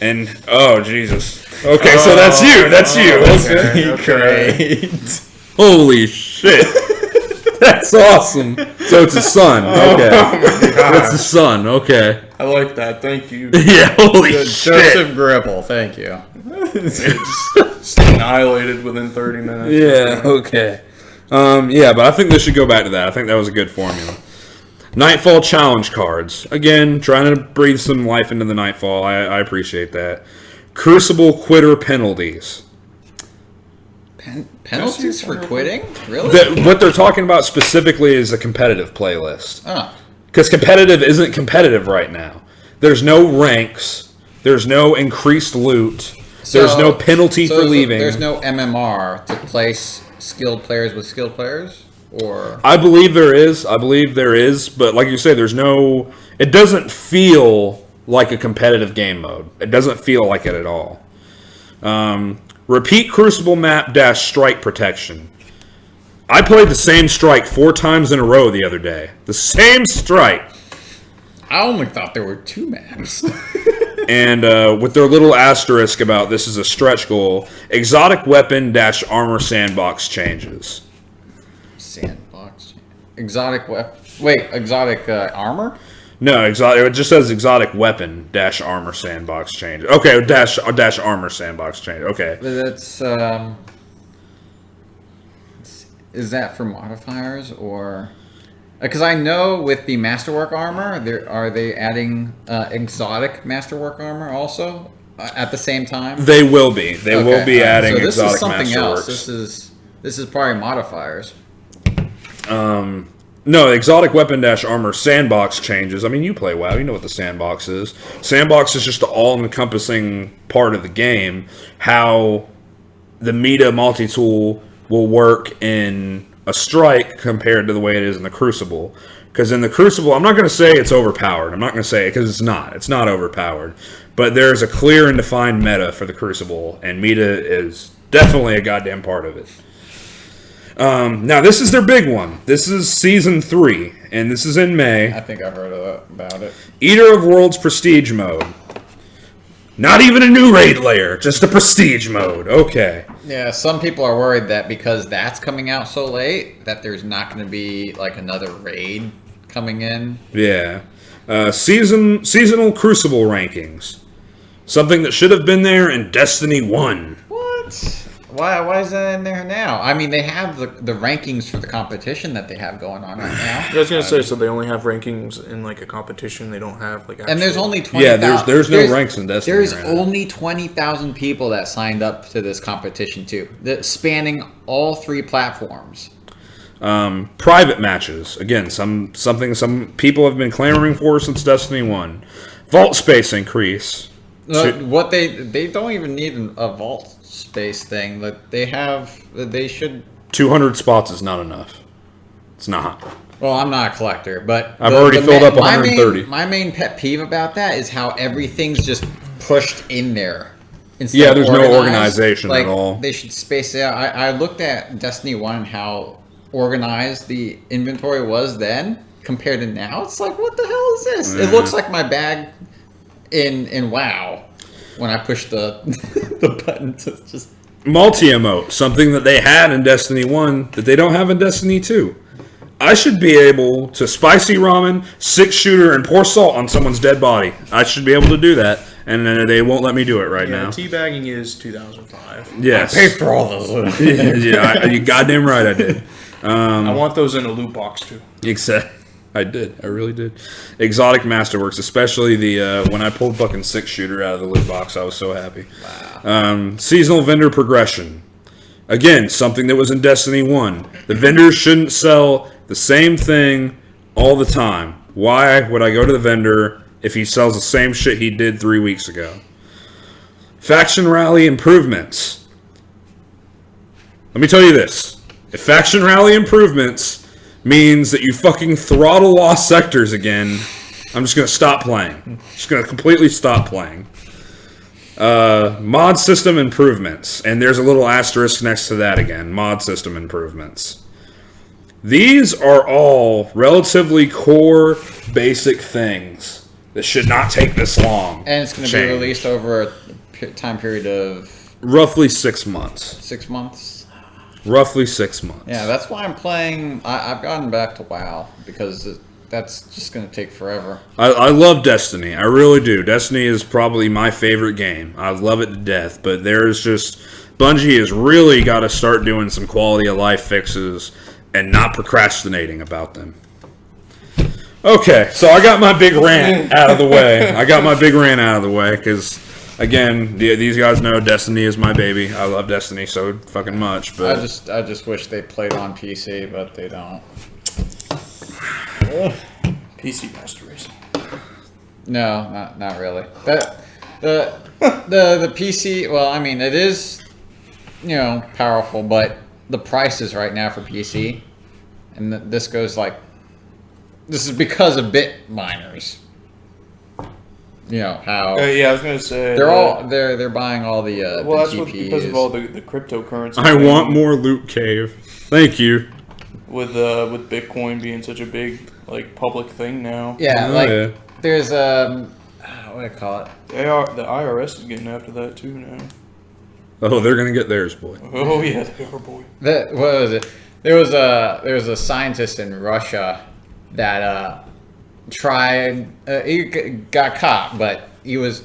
And oh Jesus! Okay, so that's you. That's you. Great. Holy shit! That's awesome. So it's a son. Okay, it's a son. Okay. I like that. Thank you. Yeah. Holy shit. Joseph Gribble, thank you. Just annihilated within 30 minutes. Yeah. Okay. Yeah, but I think they should go back to that. I think that was a good formula. Nightfall challenge cards. Again, trying to breathe some life into the Nightfall. I appreciate that. Crucible quitter penalties. Penalties for quitting? Really? What they're talking about specifically is a competitive playlist. Oh. Because competitive isn't competitive right now. There's no ranks. There's no increased loot. There's no penalty for leaving. There's no MMR to place skilled players with skilled players? Or I believe there is. But like you say, there's no... It doesn't feel like a competitive game mode. It doesn't feel like it at all. Repeat Crucible map - strike protection. I played the same strike 4 times in a row the other day. The same strike. I only thought there were 2 maps. And with their little asterisk about this is a stretch goal, exotic weapon - armor sandbox changes. Sandbox. Exotic exotic armor? No, exotic. It just says exotic weapon - armor sandbox change. Okay, dash armor sandbox change. Okay. That's is that for modifiers or? Because I know with the Masterwork armor, are they adding exotic Masterwork armor also at the same time? They will be. They will be adding so this exotic is something else. masterworks. This is probably modifiers. No, exotic weapon dash armor sandbox changes. I mean, you play WoW, you know what the sandbox is. Sandbox is just the all-encompassing part of the game. How the meta multi-tool will work in a Strike compared to the way it is in the Crucible. Because in the Crucible, I'm not going to say it's overpowered. I'm not going to say it because it's not. It's not overpowered. But there's a clear and defined meta for the Crucible, and meta is definitely a goddamn part of it. Now, this is their big one. This is Season 3, and this is in May. I think I heard about it. Eater of Worlds Prestige Mode. Not even a new raid layer, just a Prestige Mode. Okay. Yeah, some people are worried that because that's coming out so late, that there's not going to be like another raid coming in. Yeah. Seasonal Crucible rankings. Something that should have been there in Destiny 1. What? Why is that in there now? I mean, they have the rankings for the competition that they have going on right now. I was gonna say, so they only have rankings in like a competition. They don't have like. And there's actual- only 20. Yeah, there's no ranks in Destiny. There's right now. only 20,000 people that signed up to this competition too, spanning all 3 platforms. Private matches. Again, something some people have been clamoring for since Destiny 1. Vault space increase. What they don't even need a vault space thing. That they should. 200 spots is not enough. It's not. Well, I'm not a collector, but I've already filled up 130. My main pet peeve about that is how everything's just pushed in there. instead Yeah, of there's no organized. organization Like, at all. They should space it out. I looked at Destiny 1 and how organized the inventory was then compared to now. It's like, what the hell is this? It looks like my bag in WoW when I push the the button to just... Multi-emote, something that they had in Destiny 1 that they don't have in Destiny 2. I should be able to spicy ramen, 6-shooter, and pour salt on someone's dead body. I should be able to do that, and they won't let me do it right Yeah, now. teabagging is 2005. Yes. I paid for all those. You goddamn right I did. I want those in a loot box too. Except I did. I really did. Exotic Masterworks, especially the when I pulled fucking 6-shooter out of the loot box, I was so happy. Wow. Seasonal vendor progression. Again, something that was in Destiny 1. The vendors shouldn't sell the same thing all the time. Why would I go to the vendor if he sells the same shit he did 3 weeks ago? Faction rally improvements. Let me tell you this. If faction rally improvements means that you fucking throttle lost sectors again, I'm just going to stop playing. Just going to completely stop playing. Mod system improvements. And there's a little asterisk next to that again. Mod system improvements. These are all relatively core, basic things that should not take this long. And it's going to be released over a time period of roughly 6 months. 6 months. Roughly 6 months. Yeah, that's why I'm playing. I've gotten back to WoW because that's just going to take forever. I love Destiny. I really do. Destiny is probably my favorite game. I love it to death. But there's just... Bungie has really got to start doing some quality of life fixes and not procrastinating about them. Okay, so I got my big rant out of the way. Because, again, these guys know Destiny is my baby. I love Destiny so fucking much. But I just wish they played on PC, but they don't. PC Master Race. No, not really. The PC. Well, I mean, it is, powerful, but the prices right now for PC, and this is because of bit miners. How Yeah, I was gonna say they're buying all the well, the that's GPUs. because of all the cryptocurrency. I thing want more Loot Cave. Thank you. with Bitcoin being such a big public thing now. Yeah, there's what do I call it? The IRS is getting after that too now. Oh, they're gonna get theirs, boy. Oh yeah, they are, boy. What was it? There was a scientist in Russia that tried. He got caught, but he was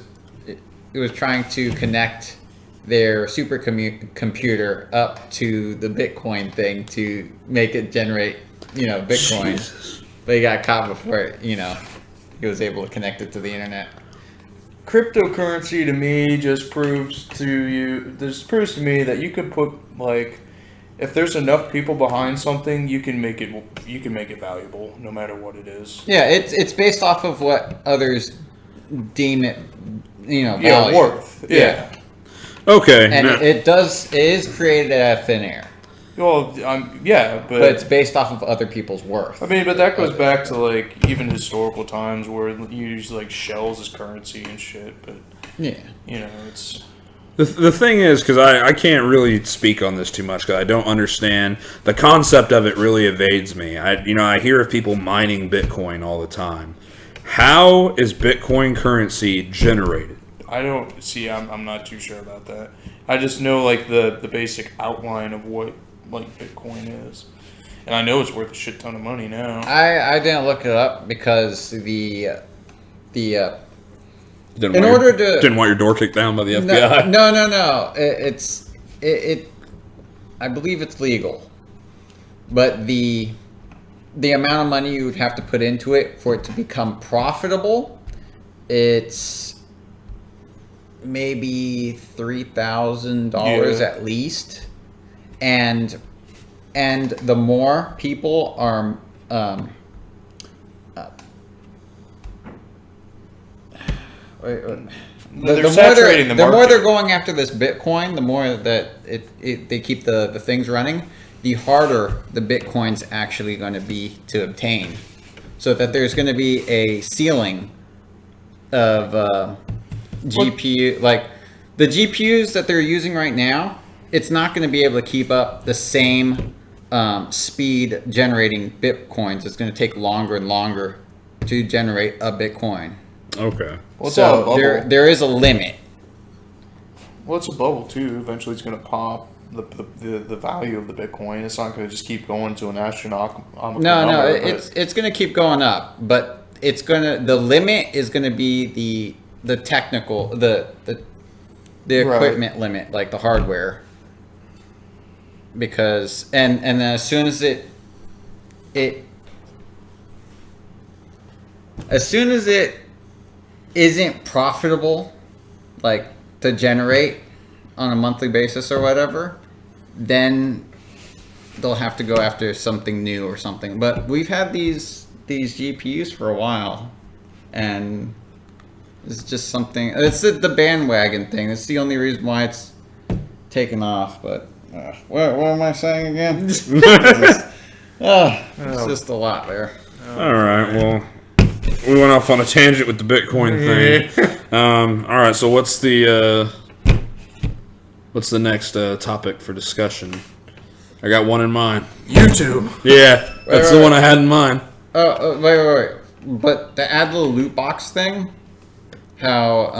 trying to connect their supercomputer up to the Bitcoin thing to make it generate, Bitcoin. Jesus. But he got caught before, he was able to connect it to the internet. Cryptocurrency to me just proves to me that you could put if there's enough people behind something, you can make it valuable, no matter what it is. Yeah, it's based off of what others deem it, Yeah, value. worth. Yeah. Okay. And now- it is created out of thin air, Well, yeah, but it's based off of other people's worth. I mean, but that goes back to like even historical times where you use like shells as currency and shit. But Yeah. it's The thing is, because I can't really speak on this too much because I don't understand the concept of it. Really evades me. I hear of people mining Bitcoin all the time. How is Bitcoin currency generated? I don't see. I'm not too sure about that. I just know like the basic outline of what like Bitcoin is, and I know it's worth a shit ton of money now. I didn't look it up because Didn't In want order your, to- didn't want your door kicked down by the FBI. no. It I believe it's legal, but the amount of money you would have to put into it for it to become profitable, it's maybe $3,000 Yeah. at least, and the more people are They're saturating the the more market. they're going after this Bitcoin, the more that they keep the things running, the harder the Bitcoin's actually going to be to obtain. So that there's going to be a ceiling of GPU, like the GPUs that they're using right now, it's not going to be able to keep up the same speed generating Bitcoins. It's going to take longer and longer to generate a Bitcoin. Okay. Well, it's all a So bubble. there is a limit. Well, it's a bubble too. Eventually, it's going to pop the value of the Bitcoin. It's not going to just keep going to an astronomical No, number. it's going to keep going up, but the limit is going to be the technical the equipment limit, like the hardware. Because and then as soon as it isn't profitable, like to generate on a monthly basis or whatever, then they'll have to go after something new or something. But we've had these GPUs for a while, and it's just something. It's the bandwagon thing. It's the only reason why it's taken off. But what am I saying again? It's just a lot there. All right. Well, we went off on a tangent with the Bitcoin thing. All right. So what's the next topic for discussion? I got one in mind. YouTube. Yeah, that's the right. one I had in mind. Wait. But to add the loot box thing, how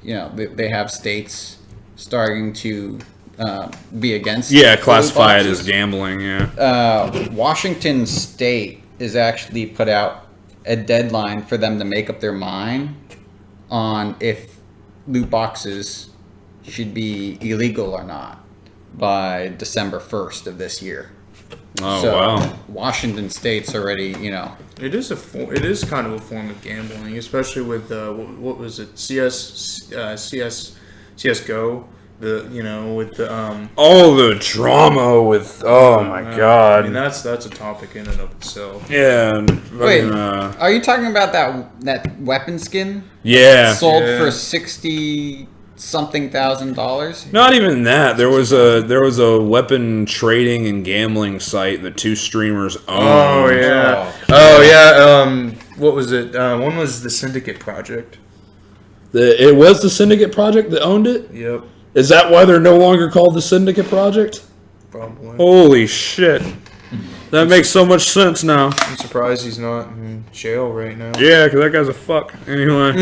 they have states starting to be against. Yeah, the classify loot it as boxes. gambling. Yeah. Washington State is actually put out a deadline for them to make up their mind on if loot boxes should be illegal or not by December 1st of this year. Oh wow. Washington State's already, It is it is kind of a form of gambling, especially with what was it, CS:GO, with the Oh, the drama with. Oh my I god. mean that's a topic in and of itself. Yeah. And Wait, fucking, are you talking about that weapon skin yeah. sold Yeah. for $60-something thousand? Not even that. There was a weapon trading and gambling site that two streamers owned. What was it? One was the Syndicate Project. It was the Syndicate Project that owned it? Yep, Is that why they're no longer called the Syndicate Project? probably. Holy shit. That makes so much sense now. I'm surprised he's not in jail right now. Yeah, because that guy's a fuck. Anyway.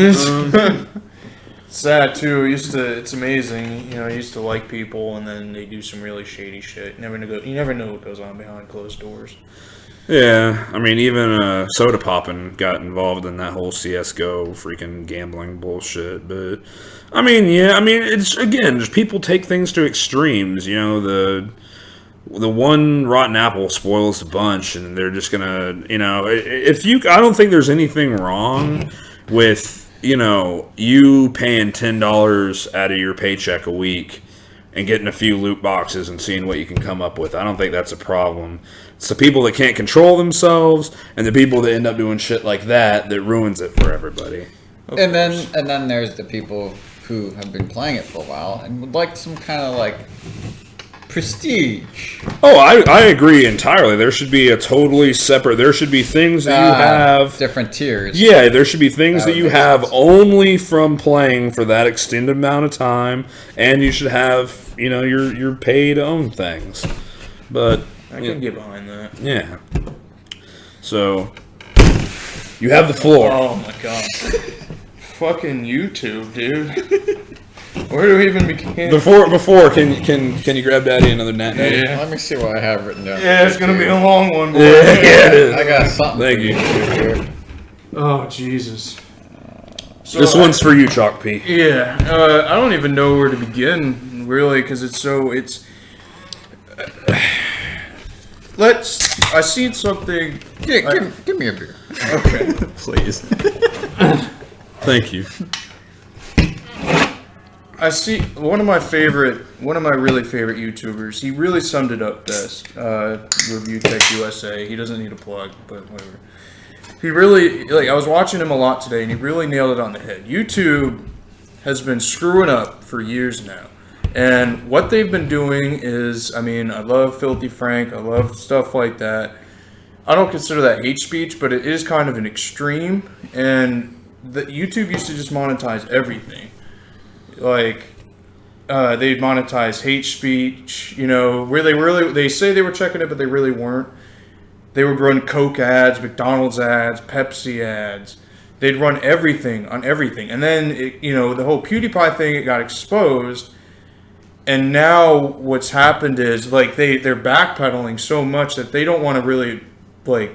Sad too. It's amazing. He used to like people, and then they do some really shady shit. You never know what goes on behind closed doors. Yeah, I mean, even Soda Poppin' got involved in that whole CSGO freaking gambling bullshit. But, it's, again, just people take things to extremes. The one rotten apple spoils the bunch, and they're just gonna, I don't think there's anything wrong with, you paying $10 out of your paycheck a week and getting a few loot boxes and seeing what you can come up with. I don't think that's a problem. It's the people that can't control themselves and the people that end up doing shit like that ruins it for everybody. And then there's the people who have been playing it for a while and would like some kind of like prestige. Oh, I agree entirely. There should be a totally separate. There should be things that you have. Different tiers. Yeah, there should be things that you makes have sense. only from playing for that extended amount of time, and you should have, your pay to own things. But I can get behind that. yeah. So you have the floor. Oh my god. Fucking YouTube, dude. Where do we even begin? Before, can you grab Daddy another nat? Yeah. Let me see what I have written down. Yeah, it's gonna be a long one. Boy. Yeah, it is. I got something. Thank you. Here. Oh Jesus. So This one's for you, Chalk P. Yeah, I don't even know where to begin, really, because I seen something. Give me a beer. Okay. Please. Thank you. I see one of my really favorite YouTubers. He really summed it up best. Review Tech USA. He doesn't need a plug, but whatever. He really I was watching him a lot today, and he really nailed it on the head. YouTube has been screwing up for years now, and what they've been doing is, I love Filthy Frank. I love stuff like that. I don't consider that hate speech, but it is kind of an extreme. And YouTube used to just monetize everything. Like, they'd monetize hate speech, where they say they were checking it, but they really weren't. They would run Coke ads, McDonald's ads, Pepsi ads. They'd run everything on everything. And then, the whole PewDiePie thing, it got exposed. And now what's happened is, they're backpedaling so much that they don't want to really, they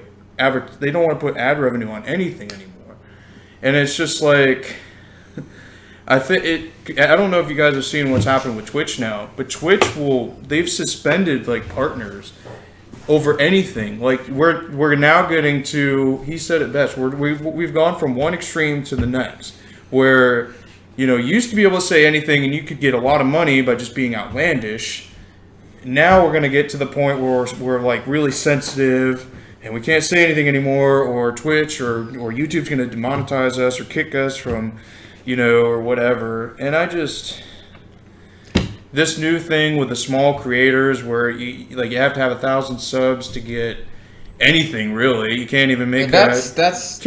don't want to put ad revenue on anything anymore. And it's just like... I don't know if you guys have seen what's happened with Twitch now, but they've suspended partners over anything. We're now getting to, he said it best, we've gone from one extreme to the next, where you used to be able to say anything and you could get a lot of money by just being outlandish. Now we're going to get to the point where we're really sensitive and we can't say anything anymore, or Twitch or YouTube's going to demonetize us or kick us from or whatever. And this new thing with the small creators where you have to have 1,000 subs to get anything, really. You can't even make a custom That's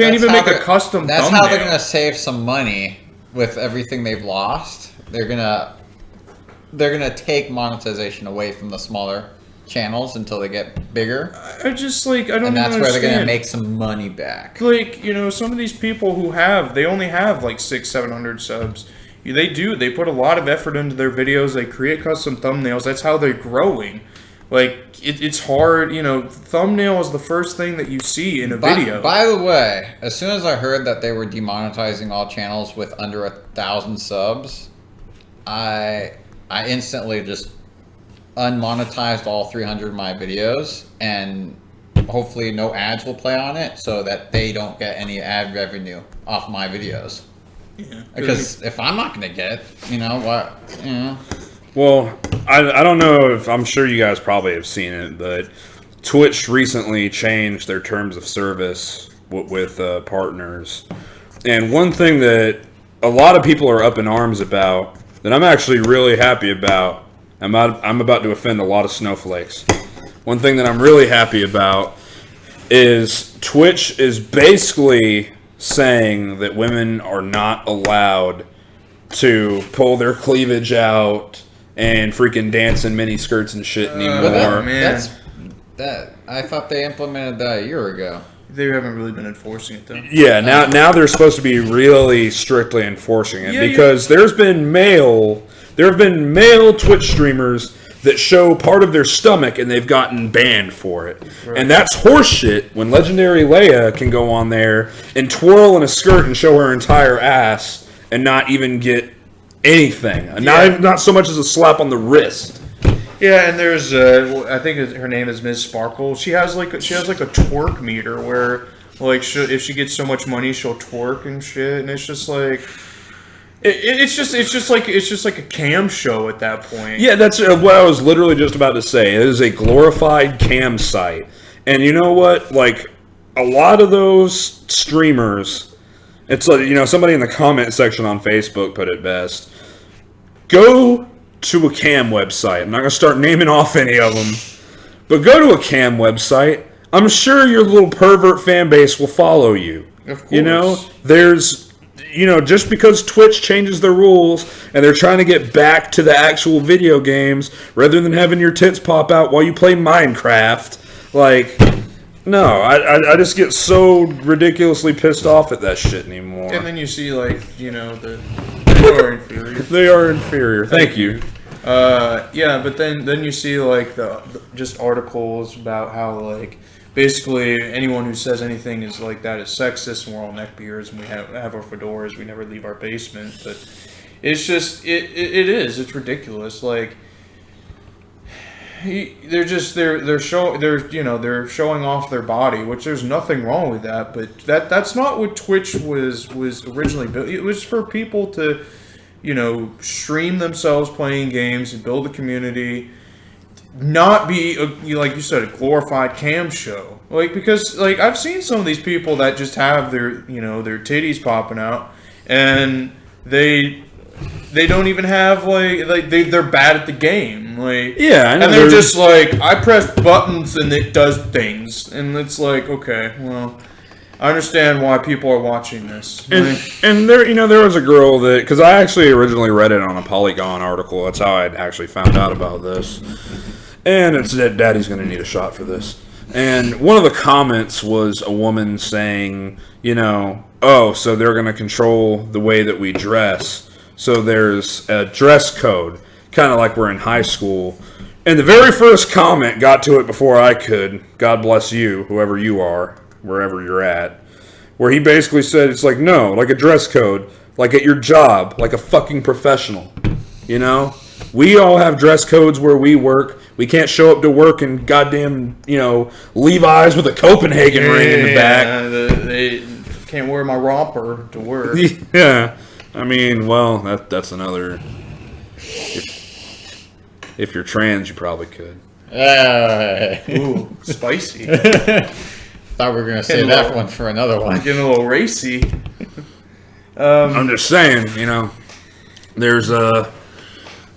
thumbnail. how they're gonna save some money with everything they've lost. They're gonna take monetization away from the smaller channels until they get bigger. I don't and that's where they're gonna understand. make some money back. Some of these people who they only have 600-700 subs. They put a lot of effort into their videos. They create custom thumbnails. That's how they're growing. It's hard. Thumbnail is the first thing that you see in a video. By the way, as soon as I heard that they were demonetizing all channels with under 1,000 subs, I instantly just unmonetized all 300 of my videos, and hopefully no ads will play on it so that they don't get any ad revenue off my videos. Yeah, because if I'm not going to get, Well, I don't know if, I'm sure you guys probably have seen it, but Twitch recently changed their terms of service with partners. And one thing that a lot of people are up in arms about, that I'm actually really happy about, I'm about to offend a lot of snowflakes. One thing that I'm really happy about is Twitch is basically saying that women are not allowed to pull their cleavage out and freaking dance in mini skirts and shit anymore. man. I thought they implemented that a year ago. They haven't really been enforcing it, though. Yeah, now they're supposed to be really strictly enforcing it, because there have been male Twitch streamers that show part of their stomach and they've gotten banned for it. Right. And that's horseshit when Legendary Leia can go on there and twirl in a skirt and show her entire ass and not even get anything. Not so much as a slap on the wrist. Yeah, and there's I think her name is Ms. Sparkle. She has a twerk meter where if she gets so much money she'll twerk and shit, and it's just It's just like a cam show at that point. Yeah, that's what I was literally just about to say. It is a glorified cam site. And you know what? Like, a lot of those streamers, it's like, somebody in the comment section on Facebook put it best. Go to a cam website. I'm not going to start naming off any of them. But go to a cam website. I'm sure your little pervert fan base will follow you. Of course. There's... just because Twitch changes their rules and they're trying to get back to the actual video games rather than having your tits pop out while you play Minecraft, like, no, I just get so ridiculously pissed off at that shit anymore. And then you see, like, they are inferior. They are inferior. Thank you. Yeah, but then you see, like, the just articles about how, like, basically anyone who says anything is like that is sexist, and we're all neckbeards and we have our fedoras, we never leave our basement. But it's just it's ridiculous. Like, they're showing off their body, which there's nothing wrong with that, but that's not what Twitch was originally built. It was for people to stream themselves playing games and build a community. Not be like you said, a glorified cam show. Like, because like I've seen some of these people that just have their their titties popping out, and they don't even have they're bad at the game. Like, yeah, I know, and they're just like, I press buttons and it does things, and it's like, okay, well, I understand why people are watching this. And there, there was a girl that, because I actually originally read it on a Polygon article. That's how I actually found out about this. And it said, Daddy's going to need a shot for this. And one of the comments was a woman saying, oh, so they're going to control the way that we dress. So there's a dress code, kind of like we're in high school. And the very first comment got to it before I could. God bless you, whoever you are, wherever you're at. Where he basically said, it's like, no, like a dress code, like at your job, like a fucking professional. We all have dress codes where we work. We can't show up to work in goddamn, Levi's with a Copenhagen ring in the back. They can't wear my romper to work. Yeah. I mean, well, that's another... If you're trans, you probably could. Ooh, spicy. Thought we were going to say that one for another one. Getting a little racy. I'm just saying, there's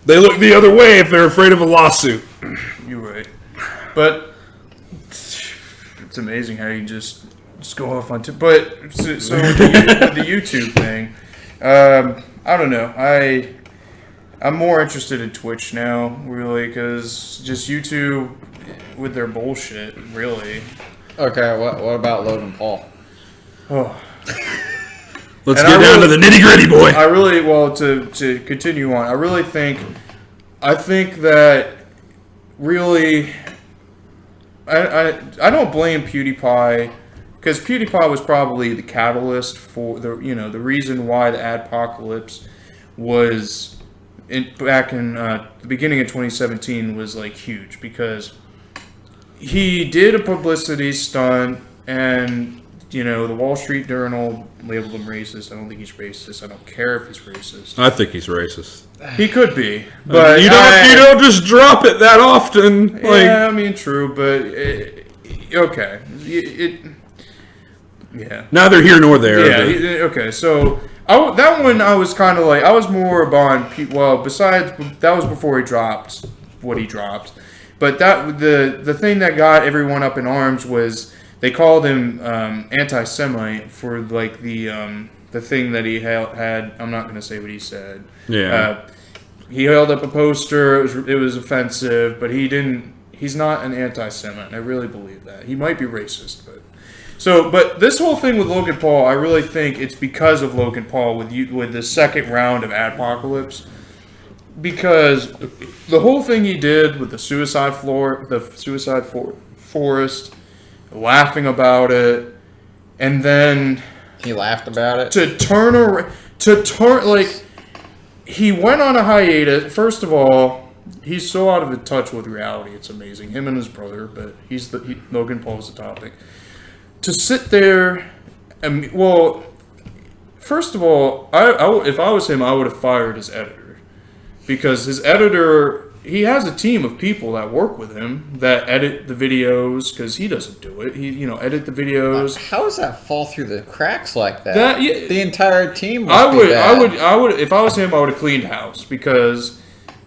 they look the other way if they're afraid of a lawsuit. You're right. But it's amazing how you just go off on... But, so with the YouTube thing, I don't know. I'm more interested in Twitch now, really, because just YouTube with their bullshit, really. Okay, what about Logan Paul? Oh. Let's get down to the nitty gritty, boy. I really, to continue on, I think that really, I don't blame PewDiePie, because PewDiePie was probably the catalyst for the reason why the adpocalypse was back in the beginning of 2017 was like huge, because he did a publicity stunt, and the Wall Street Journal labeled him racist. I don't think he's racist. I don't care if he's racist. I think he's racist. He could be, but you don't just drop it that often. Yeah, I mean, true, but okay. Yeah. Neither here nor there. Yeah. Okay. So that one I was kind of like, I was more on. Well, besides that was before he dropped what he dropped, but that the thing that got everyone up in arms was they called him anti-Semite for like the thing that he had. I'm not going to say what he said. Yeah. He held up a poster. It was offensive, but he didn't. He's not an anti-Semite. I really believe that. He might be racist, but this whole thing with Logan Paul, I really think it's because of Logan Paul with the second round of Adpocalypse, because the whole thing he did with the suicide forest, laughing about it, and then he laughed about it. To turn like. He went on a hiatus. First of all, he's so out of touch with reality. It's amazing. Him and his brother, but Logan Paul's the topic. To sit there, and first of all, if I was him, I would have fired his editor, because his editor, he has a team of people that work with him that edit the videos, because he doesn't do it. He edit the videos. How does that fall through the cracks like that? Yeah, the entire team. I Must be bad. I would. If I was him, I would have cleaned house, because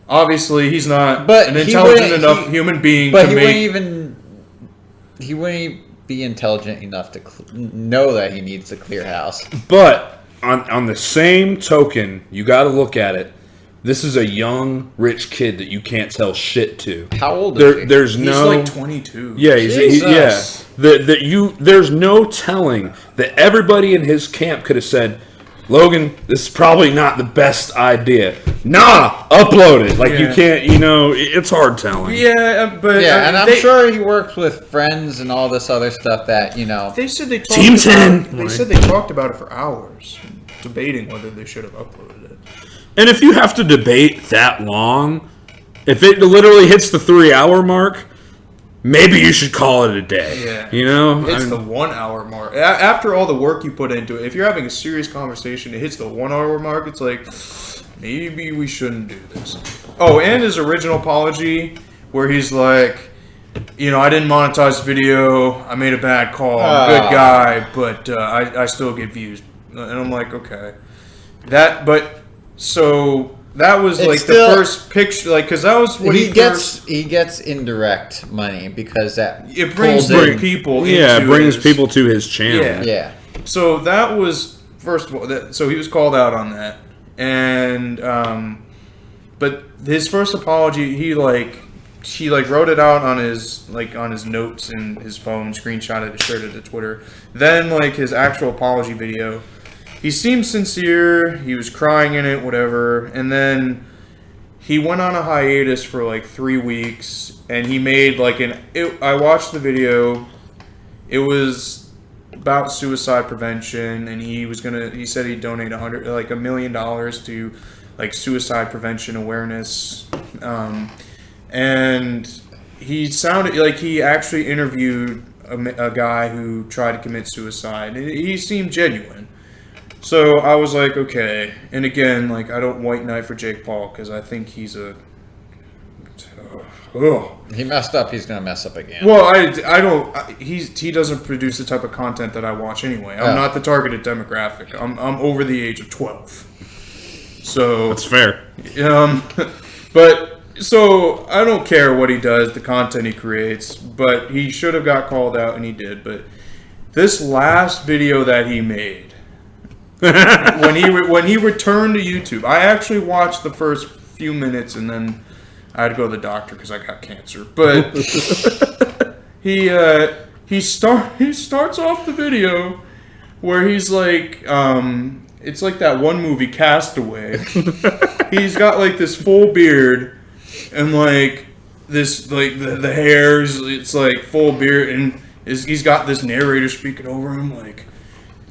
obviously he's not But an he intelligent wouldn't- enough human being But to he make. wouldn't even. He wouldn't be intelligent enough to know that he needs to clear house. But on the same token, you got to look at it. This is a young, rich kid that you can't tell shit to. How old is he? There's He's no. like 22. Yeah, Jesus. There's no telling that everybody in his camp could have said, Logan, this is probably not the best idea. Nah, upload it. Like you Yeah. can't, it's hard telling. Yeah, but Yeah, and I'm they, sure he works with friends and all this other stuff that they said they talked Team about, 10. They said they talked about it for hours, debating whether they should have uploaded it. And if you have to debate that long, if it literally hits the 3-hour mark, maybe you should call it a day. Yeah. I It's mean, the 1 hour mark. After all the work you put into it, if you're having a serious conversation, it hits the 1 hour mark, it's like, maybe we shouldn't do this. Oh, and his original apology, where he's like, I didn't monetize the video, I made a bad call, I'm a good guy, but I still get views. And I'm like, okay. So that was It's like still- the first picture, like, because that was what he first... gets indirect money because that It brings pulls the in- people yeah, it into brings his- people to his channel. Yeah. Yeah. So that was first of all. So he was called out on that, and but his first apology, he wrote it out on his notes in his phone, screenshotted it, shared it to Twitter. Then his actual apology video, he seemed sincere. He was crying in it, whatever, and then he went on a hiatus for 3 weeks, and he made I watched the video. It was about suicide prevention, and he said he'd donate $1 million to suicide prevention awareness, and he sounded like he actually interviewed a guy who tried to commit suicide. He seemed genuine. So I was like, okay. And again, I don't white knight for Jake Paul, because I think he's a... He messed up. He's gonna mess up again. Well, I don't... He doesn't produce the type of content that I watch anyway. I'm not the targeted demographic. I'm over the age of 12. So... That's fair. But... So, I don't care what he does, the content he creates, but he should have got called out, and he did. But this last video that he made... when he returned to YouTube, I actually watched the first few minutes, and then I had to go to the doctor because I got cancer. But he starts off the video where he's like, it's like that one movie, Castaway. He's got this full beard and this the hairs. It's full beard, and he's got this narrator speaking over him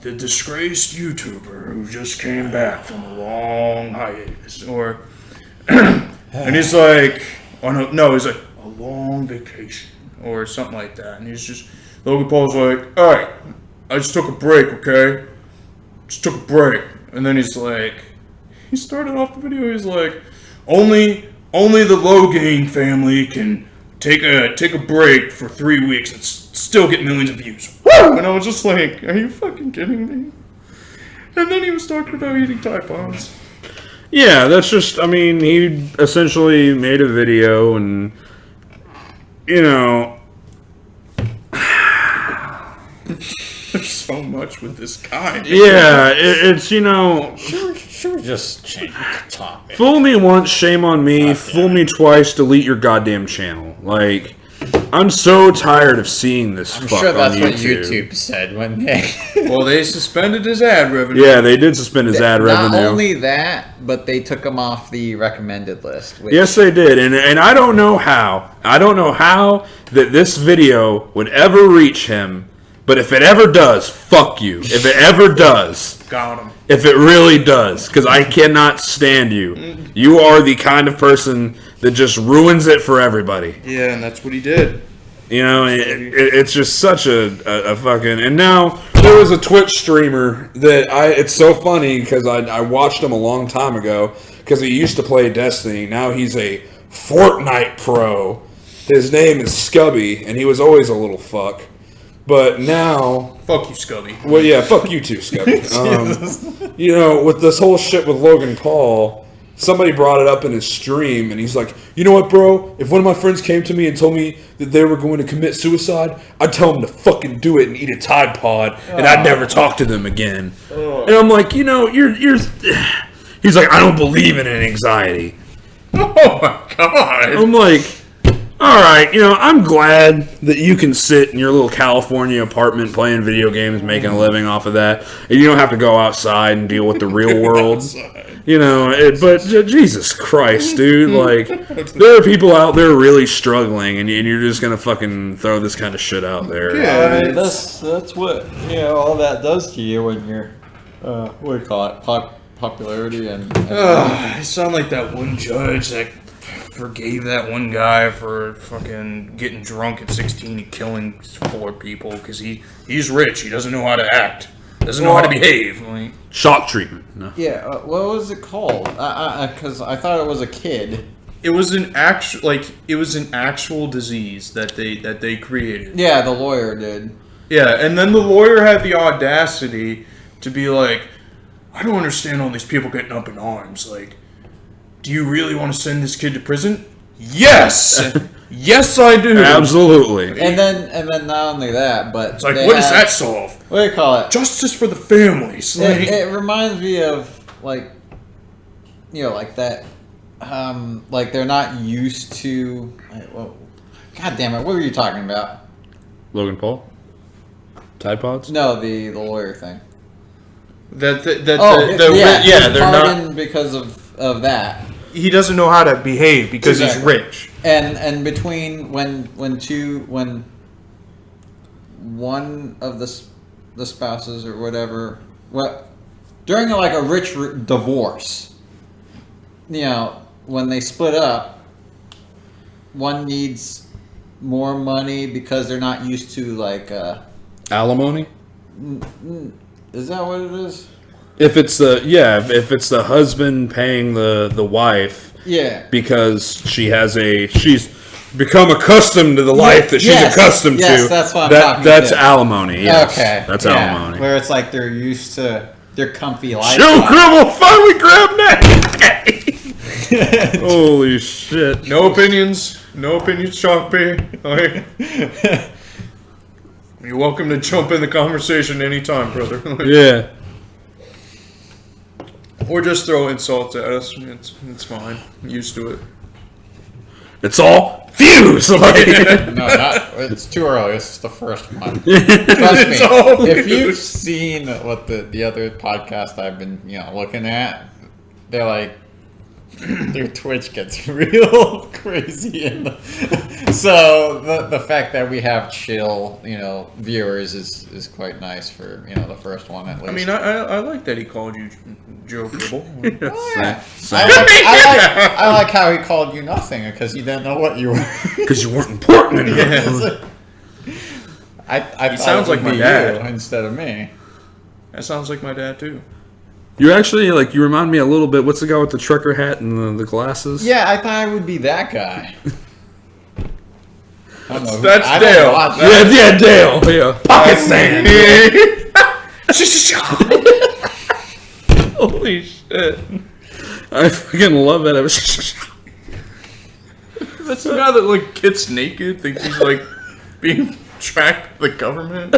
the disgraced YouTuber who just came back from a long hiatus, and he's like, he's like, a long vacation, or something like that, and he's just, Logan Paul's like, alright, I just took a break, okay? Just took a break, and then he started off the video, he's like, only the Logan family can take a break for 3 weeks and still get millions of views. Woo! And I was just like, are you fucking kidding me? And then he was talking about eating Tide Pods. Yeah, that's just, he essentially made a video and, There's so much with this guy. yeah, it's, Should we just change the topic? fool me once, shame on me, fool me twice, delete your goddamn channel. I'm so tired of seeing this I'm fuck sure that's on what YouTube. YouTube said when they. Well, they suspended his ad revenue. Yeah, they did suspend his ad Not revenue. only that, but they took him off the recommended list. Which, Yes, they did, and I don't know how. I don't know how that this video would ever reach him. But if it ever does, fuck you. If it ever does, Got him. if it really does, because I cannot stand you. You are the kind of person that just ruins it for everybody. Yeah, and that's what he did. It's just such a fucking... And now there was a Twitch streamer that it's so funny because I watched him a long time ago because he used to play Destiny. Now he's a Fortnite pro. His name is Scubby, and he was always a little fuck. But now... Fuck you, Scubby. Well, yeah, fuck you too, Scubby. You know, with this whole shit with Logan Paul, somebody brought it up in his stream, and he's like, you know what, bro? If one of my friends came to me and told me that they were going to commit suicide, I'd tell them to fucking do it and eat a Tide Pod, and I'd never talk to them again. And I'm like, you know, you're... He's like, I don't believe in anxiety. Oh my god. I'm like... All right, you know, I'm glad that you can sit in your little California apartment playing video games, making a living off of that, and you don't have to go outside and deal with the real world. You know, but Jesus Christ, dude, like, there are people out there really struggling, and you're just gonna fucking throw this kind of shit out there. Yeah, I mean, that's what all that does to you when you're what do you call it, popularity and I sound like that one judge that forgave that one guy for fucking getting drunk at 16 and killing 4 people because he's rich. He doesn't know how to act. Doesn't know how to behave. Like, Shock treatment. No. yeah. What was it called? Because I thought it was a kid. it was an actual disease that they created. Yeah, the lawyer did. Yeah, and then the lawyer had the audacity to be like, I don't understand all these people getting up in arms. Like, do you really want to send this kid to prison? Yes! Yes, I do! Absolutely. And then not only that, but It's like, what does that solve? What do you call it? Justice for the families. Like, It reminds me of like, like that. Like they're not used to. Well, God damn it! What were you talking about? Logan Paul? Tide Pods? No, the lawyer thing. they're he's not. pardoned because of that. He doesn't know how to behave because he's Exactly. rich. And between when one of the spouses or whatever, during like a rich divorce, when they split up, one needs more money because they're not used to like Alimony? is that what it is? If it's the husband paying the wife Yeah. because she's become accustomed to the life that she's Yes, accustomed yes, to. that's what I'm talking That's about. alimony. Yes, Okay. that's yeah, alimony. where it's like they're used to their comfy life. Joe Gribble finally grabbed that. Holy shit! No opinions, Chalk B. Like, you're welcome to jump in the conversation anytime, brother. Yeah. Or just throw insults at us. It's fine. I'm used to it. It's all views. Like, No, it's too early. This is the first one. Trust me, all if you've views. seen what the other podcast I've been looking at, they're like their Twitch gets real crazy. So the fact that we have chill viewers is quite nice for the first one at least. I mean, I like that he called you Joe Gribble. Oh, yeah. I like how he called you nothing because he didn't know what you were. because you weren't important enough. I He thought sounds it would like my be dad. you instead of me. That sounds like my dad too. You actually you remind me a little bit. What's the guy with the trucker hat and the glasses? Yeah, I thought I would be that guy. I don't know. That's I don't Dale. watch that. Yeah, Dale. Yeah, pocket stand. Holy shit! I fucking love it. That's the guy that gets naked, thinks he's being tracked by the government.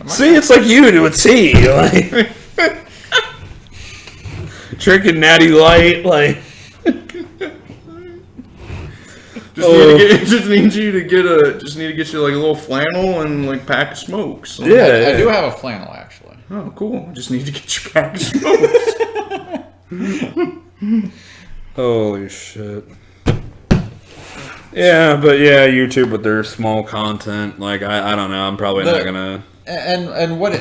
See, it's like you to a T. Like drinking Natty Light, like. Just need you to get you like a little flannel and pack of smokes. Yeah. I do have a flannel actually. Oh, cool. Just need to get your pack of smokes. Holy shit. Yeah, but yeah, YouTube with their small content, I don't know. I'm probably not gonna. And what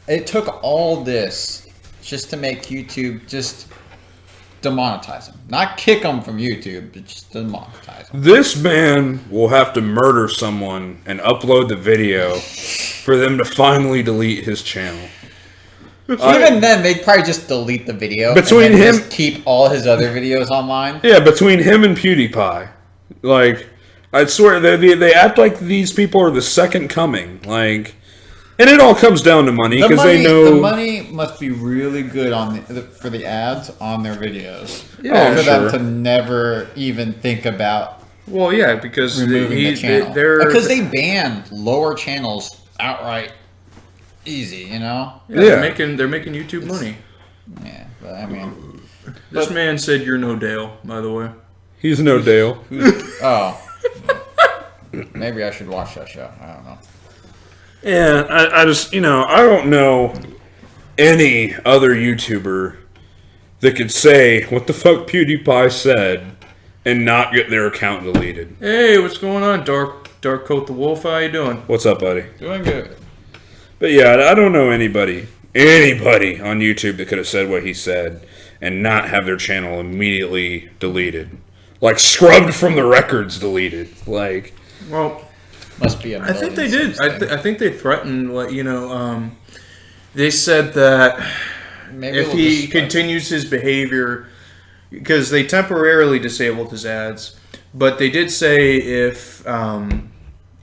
it took all this just to make YouTube just demonetize him. Not kick him from YouTube, but just demonetize him. This man will have to murder someone and upload the video for them to finally delete his channel. Even then, they'd probably just delete the video. Between and then him- just keep all his other videos online. Yeah, between him and PewDiePie, like, I swear they act like these people are the second coming, like, and it all comes down to money because they know the money must be really good on for the ads on their videos. Yeah, for sure. them to never even think about Well, yeah, because removing the channel they're because they banned lower channels outright. Easy, you know. yeah, they're making YouTube money. Yeah, but I mean, This man said you're no Dale, by the way. he's no Dale. oh, maybe I should watch that show. I don't know. Yeah, I just, I don't know any other YouTuber that could say what the fuck PewDiePie said and not get their account deleted. Hey, what's going on, Dark Coat the Wolf? How you doing? What's up, buddy? Doing good. But yeah, I don't know anybody on YouTube that could have said what he said and not have their channel immediately deleted. Like, scrubbed from the records deleted. Like, Well, Must be a I think they million did. things. I think they threatened, like, they said that Maybe if we'll he just- continues his behavior, because they temporarily disabled his ads, but they did say if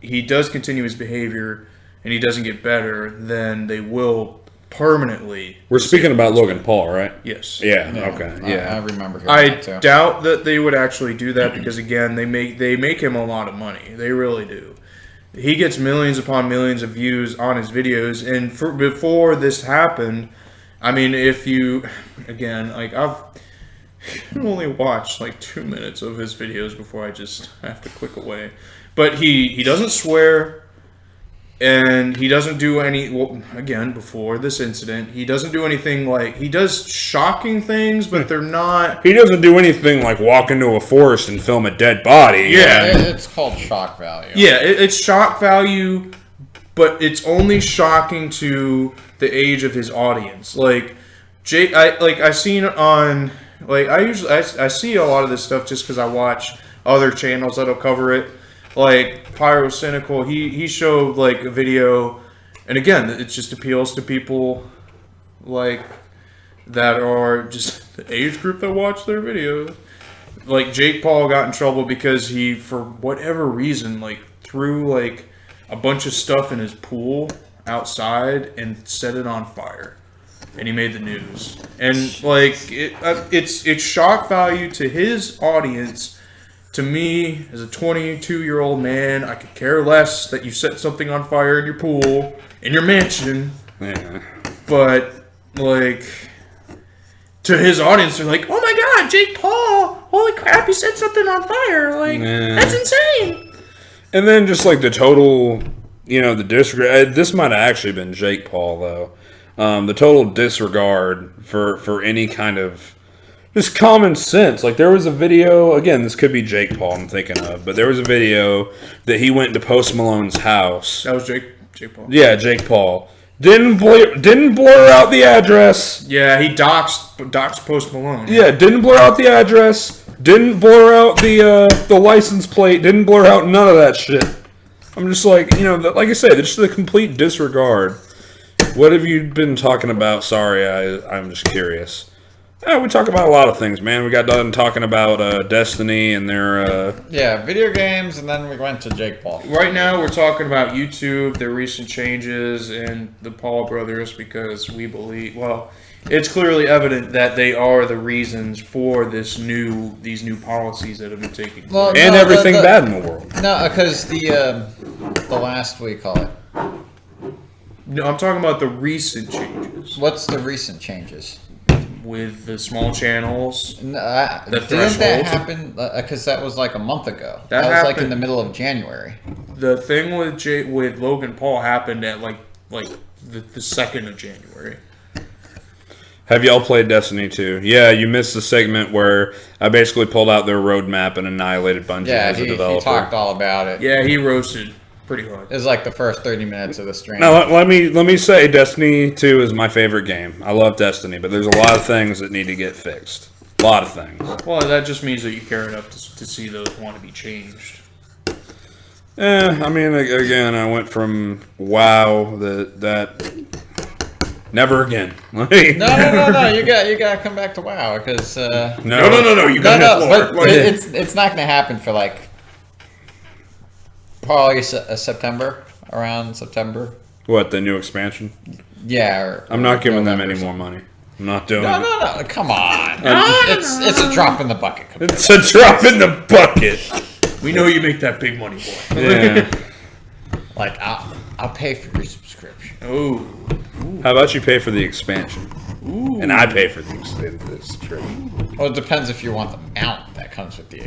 he does continue his behavior and he doesn't get better, then they will permanently. we're speaking about Logan Paul, right? Yes. Yeah, Yeah, okay, I yeah. remember hearing I that too. doubt that they would actually do that because again, they make him a lot of money. They really do. He gets millions upon millions of views on his videos, and before this happened, I mean, if you again, like I've only watched like 2 minutes of his videos before I just have to click away. But he doesn't swear. And he doesn't do any, well, again, before this incident, he doesn't do anything like, he does shocking things, but they're not, He doesn't do anything like walk into a forest and film a dead body. Yeah. It's called shock value. yeah, it's shock value, but it's only shocking to the age of his audience. Like, I seen on, like, I see a lot of this stuff just because I watch other channels that'll cover it. Like Pyro Cynical, he showed like a video, and again, it just appeals to people like that are just the age group that watch their videos. Like Jake Paul got in trouble because he, for whatever reason, like threw like a bunch of stuff in his pool outside and set it on fire, and he made the news. And like it's shock value to his audience. To me, as a 22-year-old man, I could care less that you set something on fire in your pool, in your mansion. Yeah. But, like, to his audience, they're like, oh my god, Jake Paul! Holy crap, he set something on fire! Like, Yeah. that's insane! And then just like the total, the disregard. This might have actually been Jake Paul though. The total disregard for any kind of just common sense. Like there was a video. Again, this could be Jake Paul I'm thinking of, but there was a video that he went to Post Malone's house. That was Jake Paul. Yeah, Jake Paul didn't blur out the address. Yeah, he doxed Post Malone. Yeah, didn't blur out the address. Didn't blur out the license plate. Didn't blur out none of that shit. I'm just like, like I said, it's just a complete disregard. What have you been talking about? Sorry, I'm just curious. We talk about a lot of things, man. We got done talking about Destiny and their. Yeah, video games, and then we went to Jake Paul. Right now, we're talking about YouTube, their recent changes, and the Paul brothers because we believe, well, it's clearly evident that they are the reasons for these new policies that have been taking place. Well, and no, everything bad in the world. No, because the last, what do you call it? No, I'm talking about the recent changes What's the recent changes? with the small channels. No, The didn't threshold? that happen? Because that was like a month ago. That That was like happened- in the middle of January. The thing with Logan Paul happened at like the 2nd of January. Have y'all played Destiny 2? Yeah, you missed the segment where I basically pulled out their roadmap and annihilated Bungie Yeah, as a he developer. talked all about it. Yeah, he roasted pretty hard. It was like the first 30 minutes of the stream. Now let me say, Destiny 2 is my favorite game. I love Destiny, but there's a lot of things that need to get fixed. lot of things. Well, that just means that you care enough to see those want to be changed. I mean, again, I went from WoW that never again. No. You got to come back to WoW because No. You no, got but it's not going to happen for like probably September, around September. What, the new expansion? Yeah. Or, I'm not giving them November any or more money. I'm not doing No, it. come on. It's a drop in the bucket. It's a drop in the bucket. We know you make that big money, boy. Yeah. Like I'll pay for your subscription. Oh, How about you pay for the expansion? And I pay for the subscription. Well, it depends if you want the mount that comes with the,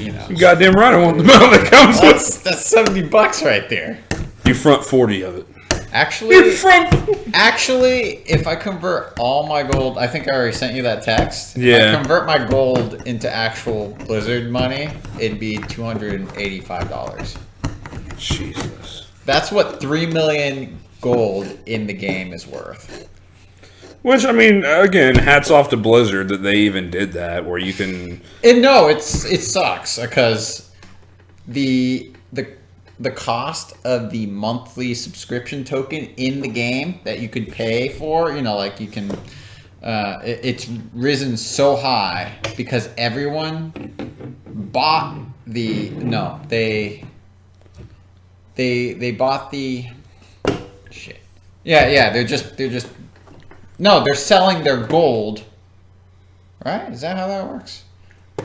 you know. Goddamn right, I want the amount that comes with. That's $70 right there. You front 40 of it. Actually, if I convert all my gold, I think I already sent you that text. If Yeah. I convert my gold into actual Blizzard money, it'd be $285. Jesus. That's what 3 million gold in the game is worth. Which, I mean, again, hats off to Blizzard that they even did that, where you can... And no, it sucks because the cost of the monthly subscription token in the game that you could pay for, you know, like you can, it's risen so high because everyone bought they bought the shit. Yeah, they're selling their gold. Right? Is that how that works?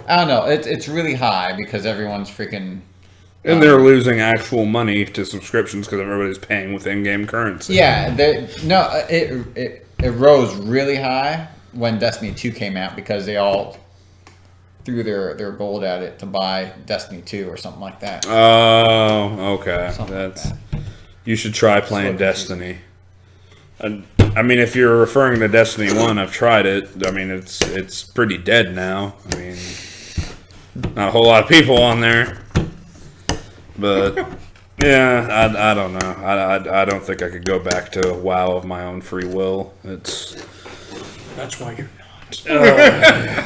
I don't know. It's really high because everyone's freaking. And they're losing actual money to subscriptions because everybody's paying with in-game currency. Yeah, it rose really high when Destiny 2 came out because they all threw their gold at it to buy Destiny 2 or something like that. Oh, okay. Something like that. You should try playing Destiny. I mean, if you're referring to Destiny 1, I've tried it. I mean, it's pretty dead now. I mean, not a whole lot of people on there. But, yeah, I don't know. I don't think I could go back to WoW of my own free will. that's why you're not.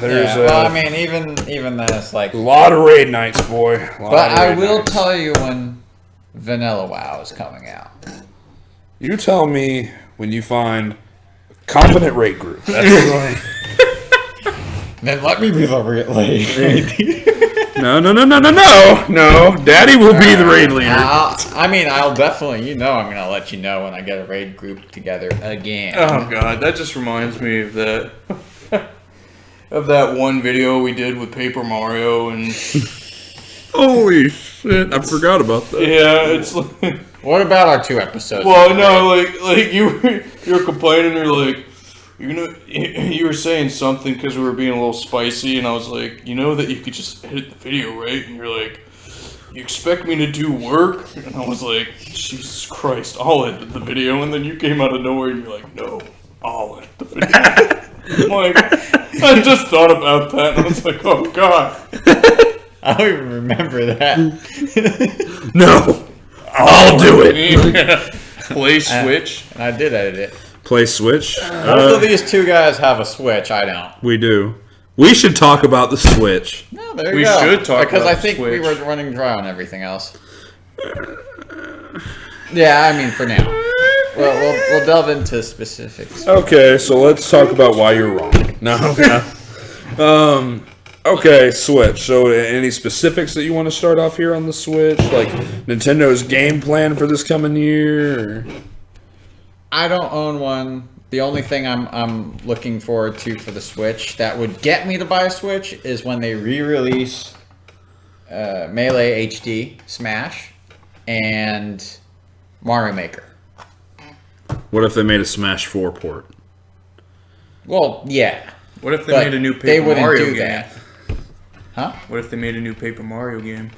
There's Well, I mean, even then, it's like. a lot of raid nights, boy. But I will tell you when Vanilla WoW is coming out. You tell me when you find a competent raid group. That's Then let me be the lady. No. Daddy will be the raid leader. I'll definitely, I'm going to let you know when I get a raid group together again. Oh god, that just reminds me of that of that one video we did with Paper Mario and Holy shit! I forgot about that. yeah, it's like What about our 2 episodes? well, no, like you were complaining, you're like you were saying something because we were being a little spicy, and I was like, you know that you could just edit the video, right? And you're like, you expect me to do work? And I was like, Jesus Christ, I'll edit the video. And then you came out of nowhere and you're like, no, I'll edit the video. I'm like, I just thought about that, and I was like, oh god. I don't even remember that. No, I'll do it. Play Switch. And I did edit it. Play Switch. Both of these 2 guys have a Switch. I don't. We do. We should talk about the Switch. No, there you We go. should talk because about I think the we Switch. were running dry on everything else. Yeah, I mean for now. We'll delve into specifics. Okay, so let's talk about why you're wrong. No. Okay, Switch. So, any specifics that you want to start off here on the Switch, like Nintendo's game plan for this coming year? Or? I don't own one. The only thing I'm looking forward to for the Switch that would get me to buy a Switch is when they re-release Melee HD Smash and Mario Maker. What if they made a Smash 4 port? Well, yeah. What if they But made a new they Paper wouldn't Mario do game? that. Huh? What if they made a new Paper Mario game?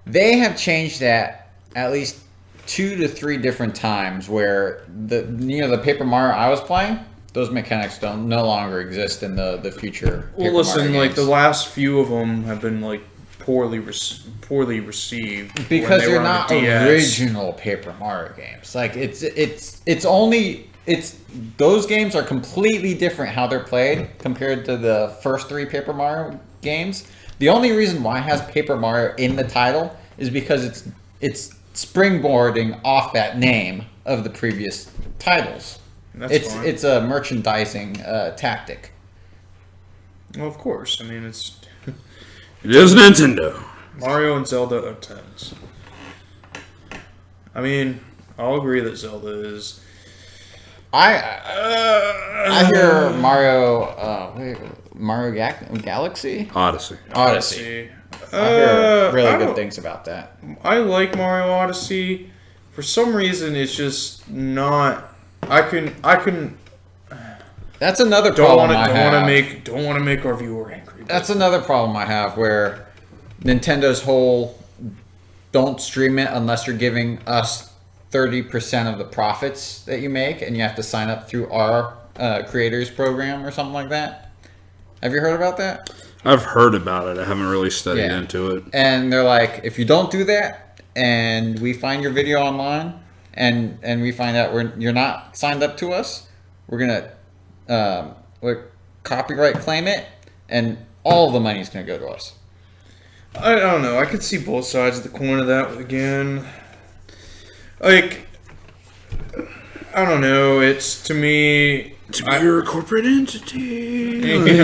They have changed that at least 2 to 3 different times where the Paper Mario I was playing, those mechanics no longer exist in the future Well, Paper listen, Mario like games. the last few of them have been like poorly received when Because they were they're on not the DS. original Paper Mario games. Like it's only those games are completely different how they're played compared to the first 3 Paper Mario games. The only reason why it has Paper Mario in the title is because it's springboarding off that name of the previous titles. That's fine. It's a merchandising tactic. Well, of course. I mean, it's It is Nintendo. Mario and Zelda are 10s. I mean, I'll agree that Zelda is. I hear Mario Galaxy Odyssey. Odyssey. I I hear really good don't- things about that. I like Mario Odyssey. For some reason, it's just not. I can. That's another Don't problem want I have. Don't want to make our viewer angry. That's another problem I have where Nintendo's whole don't stream it unless you're giving us 30% of the profits that you make and you have to sign up through our creators program or something like that. Have you heard about that? I've heard about it. I haven't really studied Yeah. into it. And they're like, if you don't do that and we find your video online and we find out you're not signed up to us, we're going to copyright claim it and all the money's going to go to us. I don't know. I could see both sides of the coin of that again. Like, I don't know. It's to me. You're a corporate entity.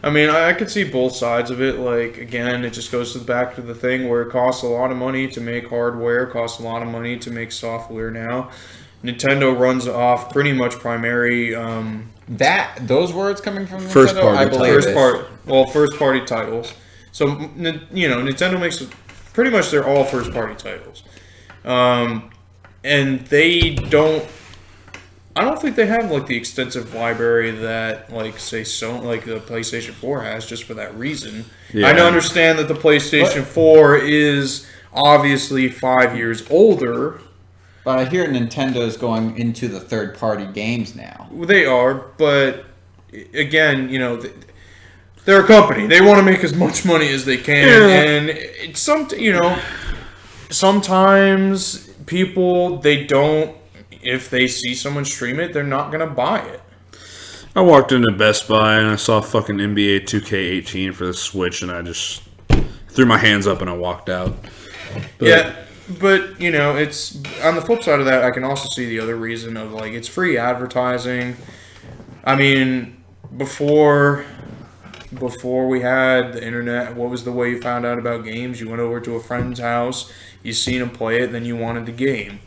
I mean, I could see both sides of it. Like, again, it just goes back to the thing where it costs a lot of money to make hardware, costs a lot of money to make software now. Nintendo runs off pretty much primary Those words coming from First Nintendo, party I believe first party titles. So Nintendo makes pretty much they're all first party titles, and they don't. I don't think they have like the extensive library that like say like the PlayStation 4 has just for that reason. Yeah. I understand that the PlayStation 4 is obviously 5 years older. But I hear Nintendo's going into the third-party games now. They are, but again, they're a company. They want to make as much money as they can, and it's sometimes people they don't. If they see someone stream it, they're not gonna buy it. I walked into Best Buy and I saw fucking NBA 2K18 for the Switch, and I just threw my hands up and I walked out. But, Yeah, but it's on the flip side of that. I can also see the other reason of like it's free advertising. I mean, before we had the internet, what was the way you found out about games? You went over to a friend's house, you seen him play it, then you wanted the game.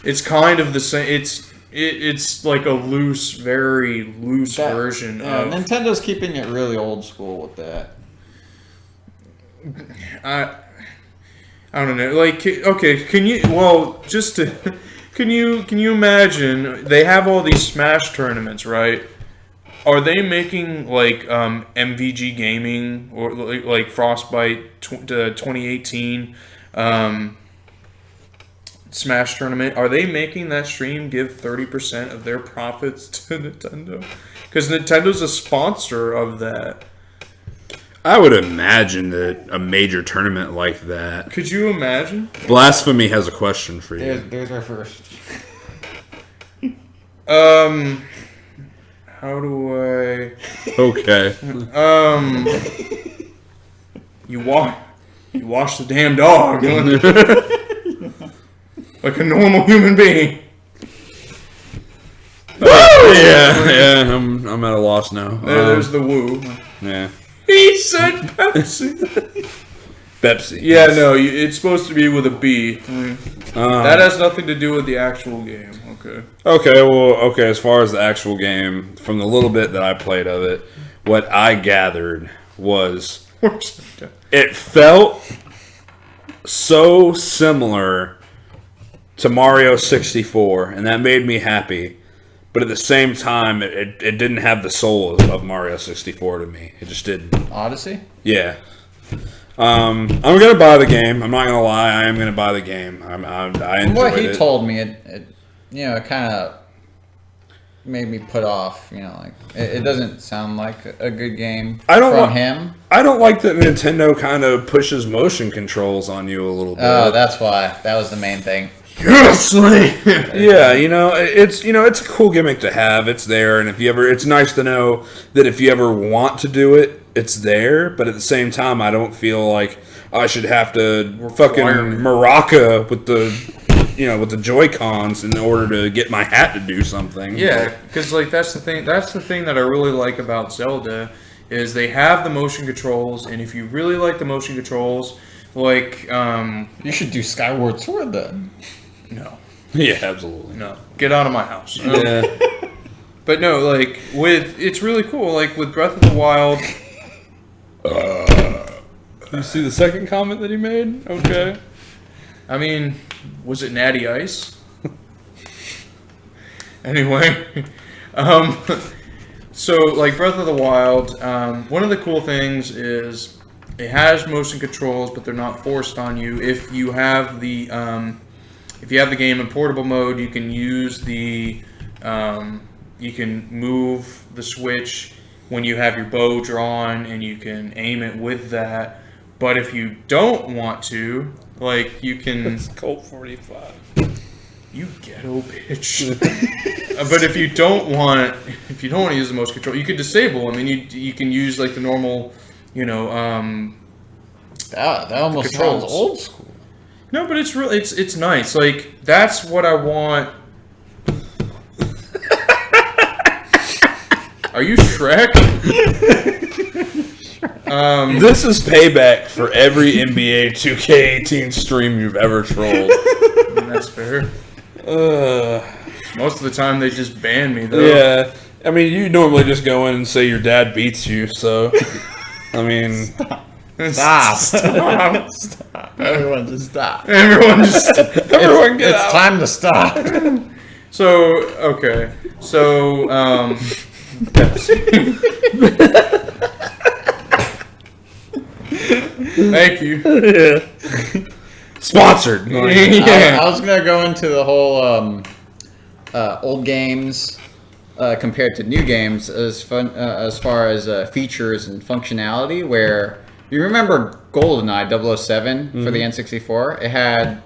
It's kind of the same. It's like a very loose version of. Nintendo's keeping it really old school with that. I don't know. Like, okay, can you imagine they have all these Smash tournaments, right? Are they making like MVG Gaming or like Frostbite 2018 Smash tournament? Are they making that stream give 30% of their profits to Nintendo? Because Nintendo's a sponsor of that. I would imagine that a major tournament like that. Could you imagine? Blasphemy has a question for you. There's our first. How do I? Okay. You wash the damn dog like a normal human being. yeah, I'm at a loss now. There's the woo. Yeah. He said Pepsi. Pepsi. Yeah, no, it's supposed to be with a B. That has nothing to do with the actual game. Okay. Okay, as far as the actual game, from the little bit that I played of it, what I gathered was it felt so similar to Mario 64, and that made me happy. But at the same time, it didn't have the soul of Mario 64 to me. It just didn't. Odyssey? Yeah. I'm gonna buy the game. I'm not gonna lie. I am gonna buy the game. I From what enjoyed he it. told me, it kind of made me put off. Like it doesn't sound like a good game from him. I don't like that Nintendo kind of pushes motion controls on you a little bit. Oh, that's why. That was the main thing. Yes, Yeah, it's a cool gimmick to have. It's there, and it's nice to know that if you ever want to do it, it's there. But at the same time, I don't feel like I should have to fucking maraca with the Joy Cons in order to get my hat to do something. Yeah, because like that's the thing. That's the thing that I really like about Zelda is they have the motion controls, and if you really like the motion controls, like You should do Skyward Sword then. no, Yeah, absolutely. no, get out of my house. Yeah. But no, like it's really cool. Like with Breath of the Wild. You see the second comment that he made? Okay. I mean, was it Natty Ice? Anyway, so like Breath of the Wild, one of the cool things is it has motion controls, but they're not forced on you. If you have the game in portable mode, you can use you can move the Switch when you have your bow drawn, and you can aim it with that. But if you don't want to, like, you can... It's Colt 45. You ghetto bitch. But if you don't want to use the motion control, you can disable. I mean, you can use, like, the normal, That almost controls. sounds old school. No, but it's really it's nice. Like, that's what I want. Are you Shrek? This is payback for every NBA 2K18 stream you've ever trolled. That's fair. Most of the time, they just ban me, though. Yeah. I mean, you normally just go in and say your dad beats you, so... I mean... Stop. Stop. Everyone just stop. Everyone just... Everyone get It's out! time to stop. So, okay. So, thank you. Yeah. Sponsored! Yeah. I was gonna go into the whole old games compared to new games as far as features and functionality. Where you remember GoldenEye 007 for the N64? It had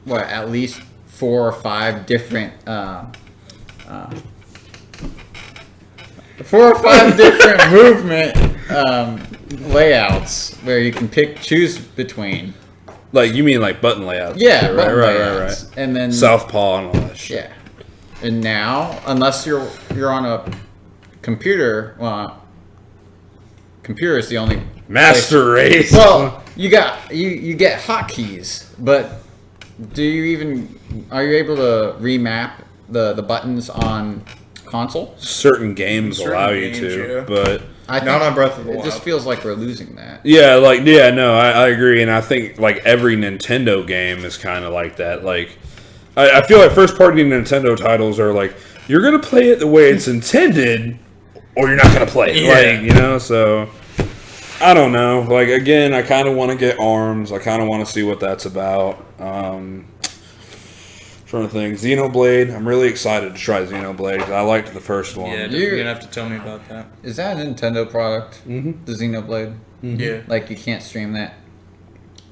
at least 4 or 5 different. 4 or 5 different movement layouts where you can choose between. Like, you mean like button layouts? Yeah, right, button right, layouts. right. And then Southpaw and all that shit. yeah, and now unless you're on a computer, computer is the only Master Race. Well, you get hotkeys, but are you able to remap the buttons on console? Certain games Certain allow you games, to, yeah. but... Not on Breath of the It Wild. just feels like we're losing that. Yeah, I agree, and I think like every Nintendo game is kind of like that. Like, I feel like first-party Nintendo titles are like you're gonna play it the way it's intended, or you're not gonna play it. Yeah. Like, so I don't know. Like, again, I kind of want to get ARMS. I kind of want to see what that's about. Trying to think, Xenoblade. I'm really excited to try Xenoblade. 'Cause I liked the first one. Yeah, you're gonna have to tell me about that. Is that a Nintendo product? Mm-hmm. The Xenoblade? Yeah. Like you can't stream that?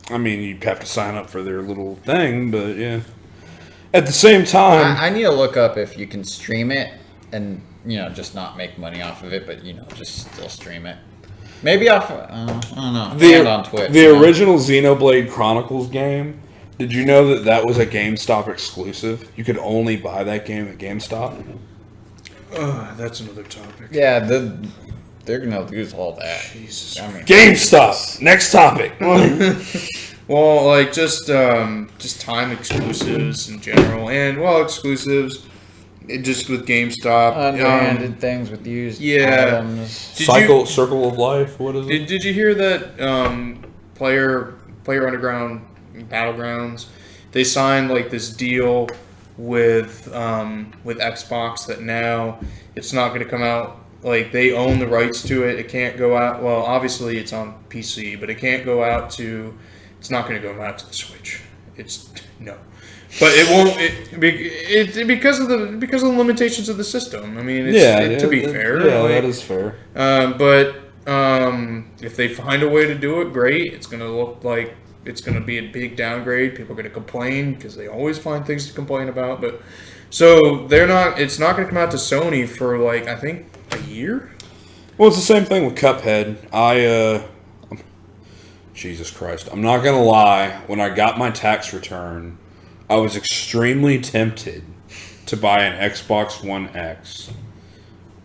I mean, you'd have to sign up for their little thing, but yeah. At the same time, I need to look up if you can stream it and just not make money off of it, but just still stream it. Maybe off. I don't know. And on Twitch. The original Xenoblade Chronicles game. Did you know that was a GameStop exclusive? You could only buy that game at GameStop. That's another topic. Yeah, they're gonna lose all that. Jesus. I mean, GameStop. Next topic. Well, like just time exclusives in general, and exclusives, just with GameStop. underhanded things with used yeah. items. Circle of Life. What is it? Did you hear that Player Underground Battlegrounds? They signed like this deal with Xbox that now it's not going to come out. Like, they own the rights to it. It can't go out. Well, obviously it's on PC, but it can't go out to. It's not going to go out to the Switch. No, but it won't. Because of the limitations of the system. I mean, to be fair, that is fair. But if they find a way to do it, great. It's gonna look like it's going to be a big downgrade. People are going to complain because they always find things to complain about. But so they're not. It's not going to come out to Sony for like I think a year. Well, it's the same thing with Cuphead. Jesus Christ, I'm not gonna lie. When I got my tax return, I was extremely tempted to buy an Xbox One X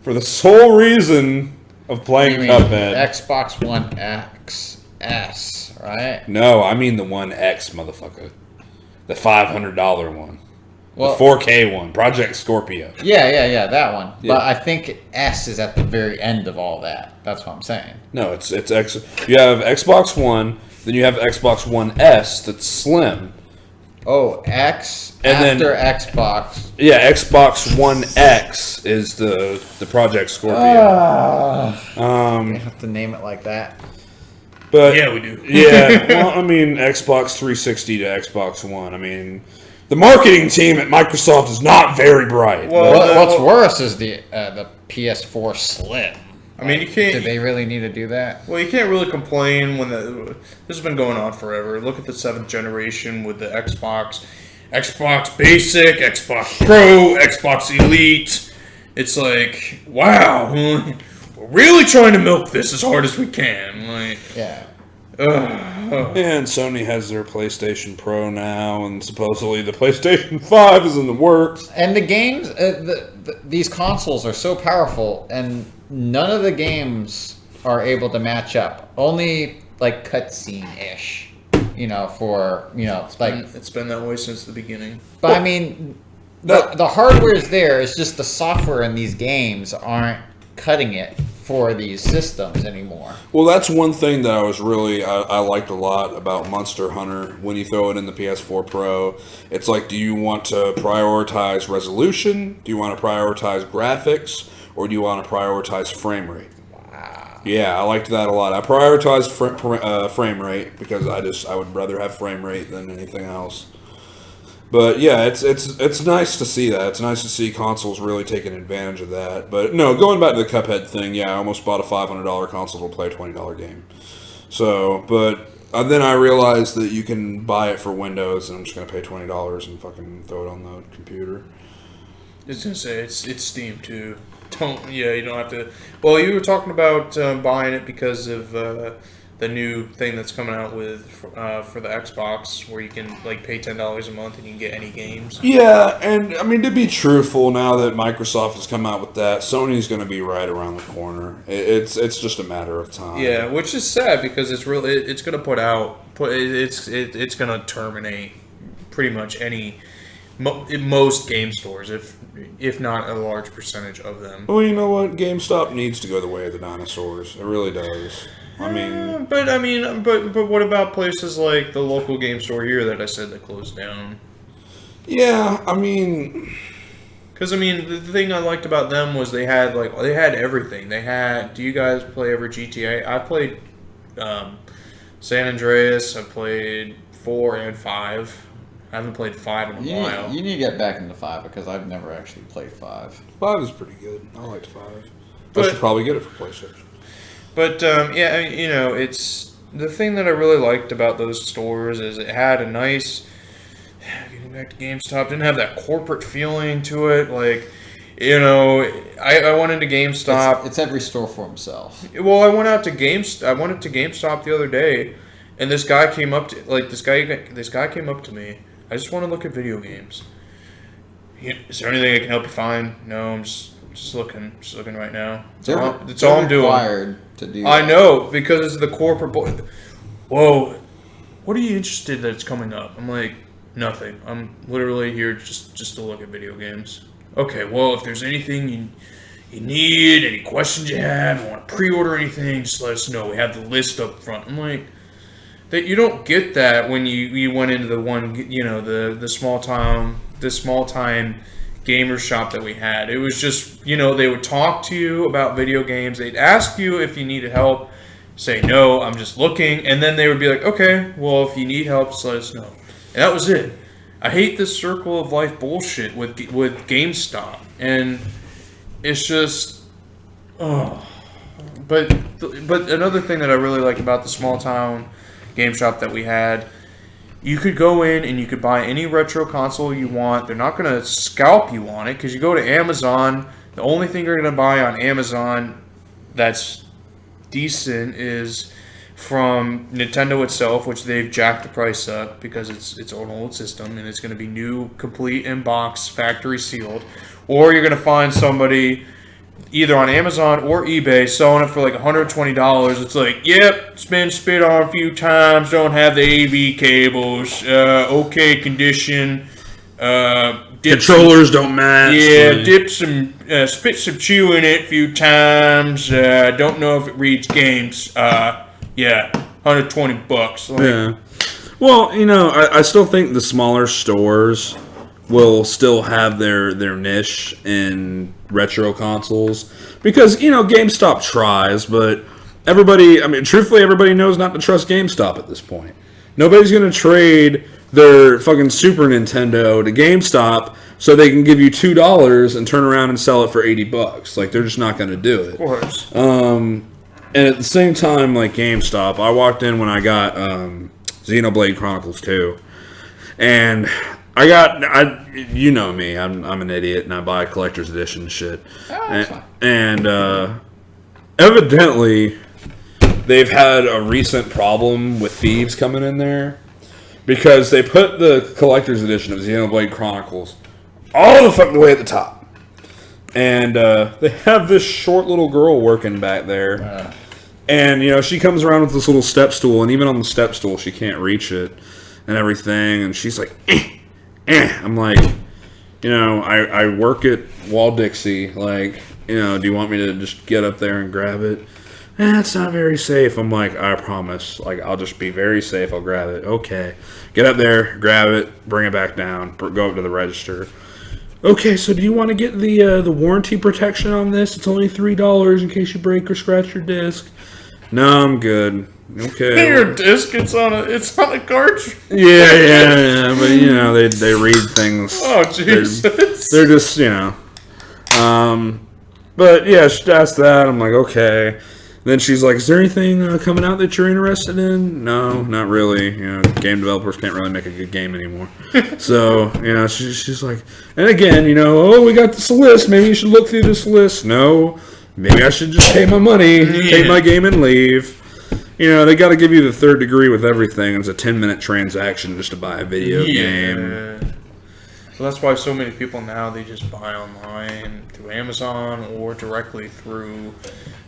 for the sole reason of playing Cuphead. Xbox One XS, right? No, I mean the One X, motherfucker. The $500 one. Well, The 4K one. Project Scorpio. yeah, that one. Yeah. But I think S is at the very end of all that. That's what I'm saying. No, it's X. You have Xbox One, then you have Xbox One S that's slim. Oh, X And after then- Xbox. Yeah, Xbox One X is the Project Scorpio. You have to name it like that. But Yeah, we do. yeah, well, I mean, Xbox 360 to Xbox One. I mean, the marketing team at Microsoft is not very bright. Well, What's worse is the PS4 Slim. I mean, you can't. Did they really need to do that? Well, you can't really complain when this has been going on forever. Look at the 7th generation with the Xbox Basic, Xbox Pro, Xbox Elite. It's like, wow, we're really trying to milk this as hard as we can. Like, Yeah. And Sony has their PlayStation Pro now, and supposedly the PlayStation 5 is in the works. And the games, these consoles are so powerful, and none of the games are able to match up. Only like cutscene-ish, for like. it's been that way since the beginning. But I mean, the hardware is there. It's just the software in these games aren't cutting it for these systems anymore. Well, that's one thing that I liked a lot about Monster Hunter. When you throw it in the PS4 Pro, it's like, do you want to prioritize resolution? Do you want to prioritize graphics? Or do you want to prioritize frame rate? Wow. Yeah, I liked that a lot. I prioritized frame rate because I would rather have frame rate than anything else. But yeah, it's nice to see that. It's nice to see consoles really taking advantage of that. But no, going back to the Cuphead thing, yeah, I almost bought a $500 console to play a $20 game. So, but then I realized that you can buy it for Windows, and I'm just gonna pay $20 and fucking throw it on the computer. I was gonna say it's Steam too. You don't have to. Well, you were talking about buying it because of the new thing that's coming out with for the Xbox, where you can like pay $10 a month and you can get any games. Yeah, and I mean, to be truthful, now that Microsoft has come out with that, Sony's going to be right around the corner. It's just a matter of time. Yeah, which is sad because it's really it's going to it's going to terminate pretty much most game stores, if not a large percentage of them. Well, you know what? GameStop needs to go the way of the dinosaurs. It really does. I mean, but what about places like the local game store here that I said that closed down? yeah, I mean, Because I mean, the thing I liked about them was they had everything. They had. Do you guys play ever GTA? I played San Andreas. I played 4 and 5. I haven't played 5 in a while. You need to get back into 5 because I've never actually played 5. 5 is pretty good. I liked 5. I But- should probably get it for PlayStation. But yeah, it's the thing that I really liked about those stores is it had a nice. Getting back to GameStop, didn't have that corporate feeling to it. Like, I went into GameStop. It's every store for himself. Well, I went to GameStop the other day, and this guy came up to this guy came up to me. I just want to look at video games. Is there anything I can help you find? No, I'm just looking right now. That's all I'm doing. Required to do. I that. know, because the corporate Whoa, what are you interested that's coming up? I'm like, nothing. I'm literally here just to look at video games. Okay, well, if there's anything you need, any questions you have, you want to pre-order anything, just let us know. We have the list up front. I'm like, that you don't get that when you went into the one, the small time gamer shop that we had. It was just, they would talk to you about video games. They'd ask you if you needed help. Say, no, I'm just looking. And then they would be like, okay, well, if you need help, just let us know. And that was it. I hate this circle of life bullshit with GameStop. And it's just, oh. But another thing that I really like about the small town GameStop that we had. You could go in and you could buy any retro console you want. They're not going to scalp you on it because you go to Amazon. The only thing you're going to buy on Amazon that's decent is from Nintendo itself, which they've jacked the price up because it's an old system and it's going to be new, complete in box, factory sealed. Or you're going to find somebody either on Amazon or eBay selling it for like $120. It's like, yep, it's been spit on a few times, don't have the AV cables, okay condition, Controllers don't match. yeah, spit some chew in it a few times, don't know if it reads games, yeah, $120. Like, Yeah. Well, I still think the smaller stores will still have their niche in retro consoles because GameStop tries, but truthfully everybody knows not to trust GameStop at this point. Nobody's going to trade their fucking Super Nintendo to GameStop so they can give you $2 and turn around and sell it for $80. Like, they're just not going to do it. of course. And at the same time, like GameStop, I walked in when I got Xenoblade Chronicles 2, and you know me, I'm an idiot, and I buy collector's edition shit. And evidently, they've had a recent problem with thieves coming in there because they put the collector's edition of Xenoblade Chronicles all the fucking way at the top. And they have this short little girl working back there. And, she comes around with this little step stool, and even on the step stool, she can't reach it and everything. And she's like, I'm like, I work at Wall-Dixie. Like, do you want me to just get up there and grab it? It's not very safe. I'm like, I promise. Like, I'll just be very safe. I'll grab it. Okay. Get up there, grab it, bring it back down, go up to the register. Okay, so do you want to get the warranty protection on this? It's only $3 in case you break or scratch your disc. No, I'm good. Okay. Your disc, it's on a cartridge. Yeah, but they read things. Oh, Jesus. They're just, but yeah, she asked that. I'm like, okay. Then she's like, is there anything coming out that you're interested in? No, not really. Game developers can't really make a good game anymore. So, she's like, and again, we got this list. Maybe you should look through this list. No, maybe I should just pay my money, take my game, and leave. They got to give you the third degree with everything. It's a 10-minute transaction just to buy a video game. So that's why so many people now, they just buy online through Amazon or directly through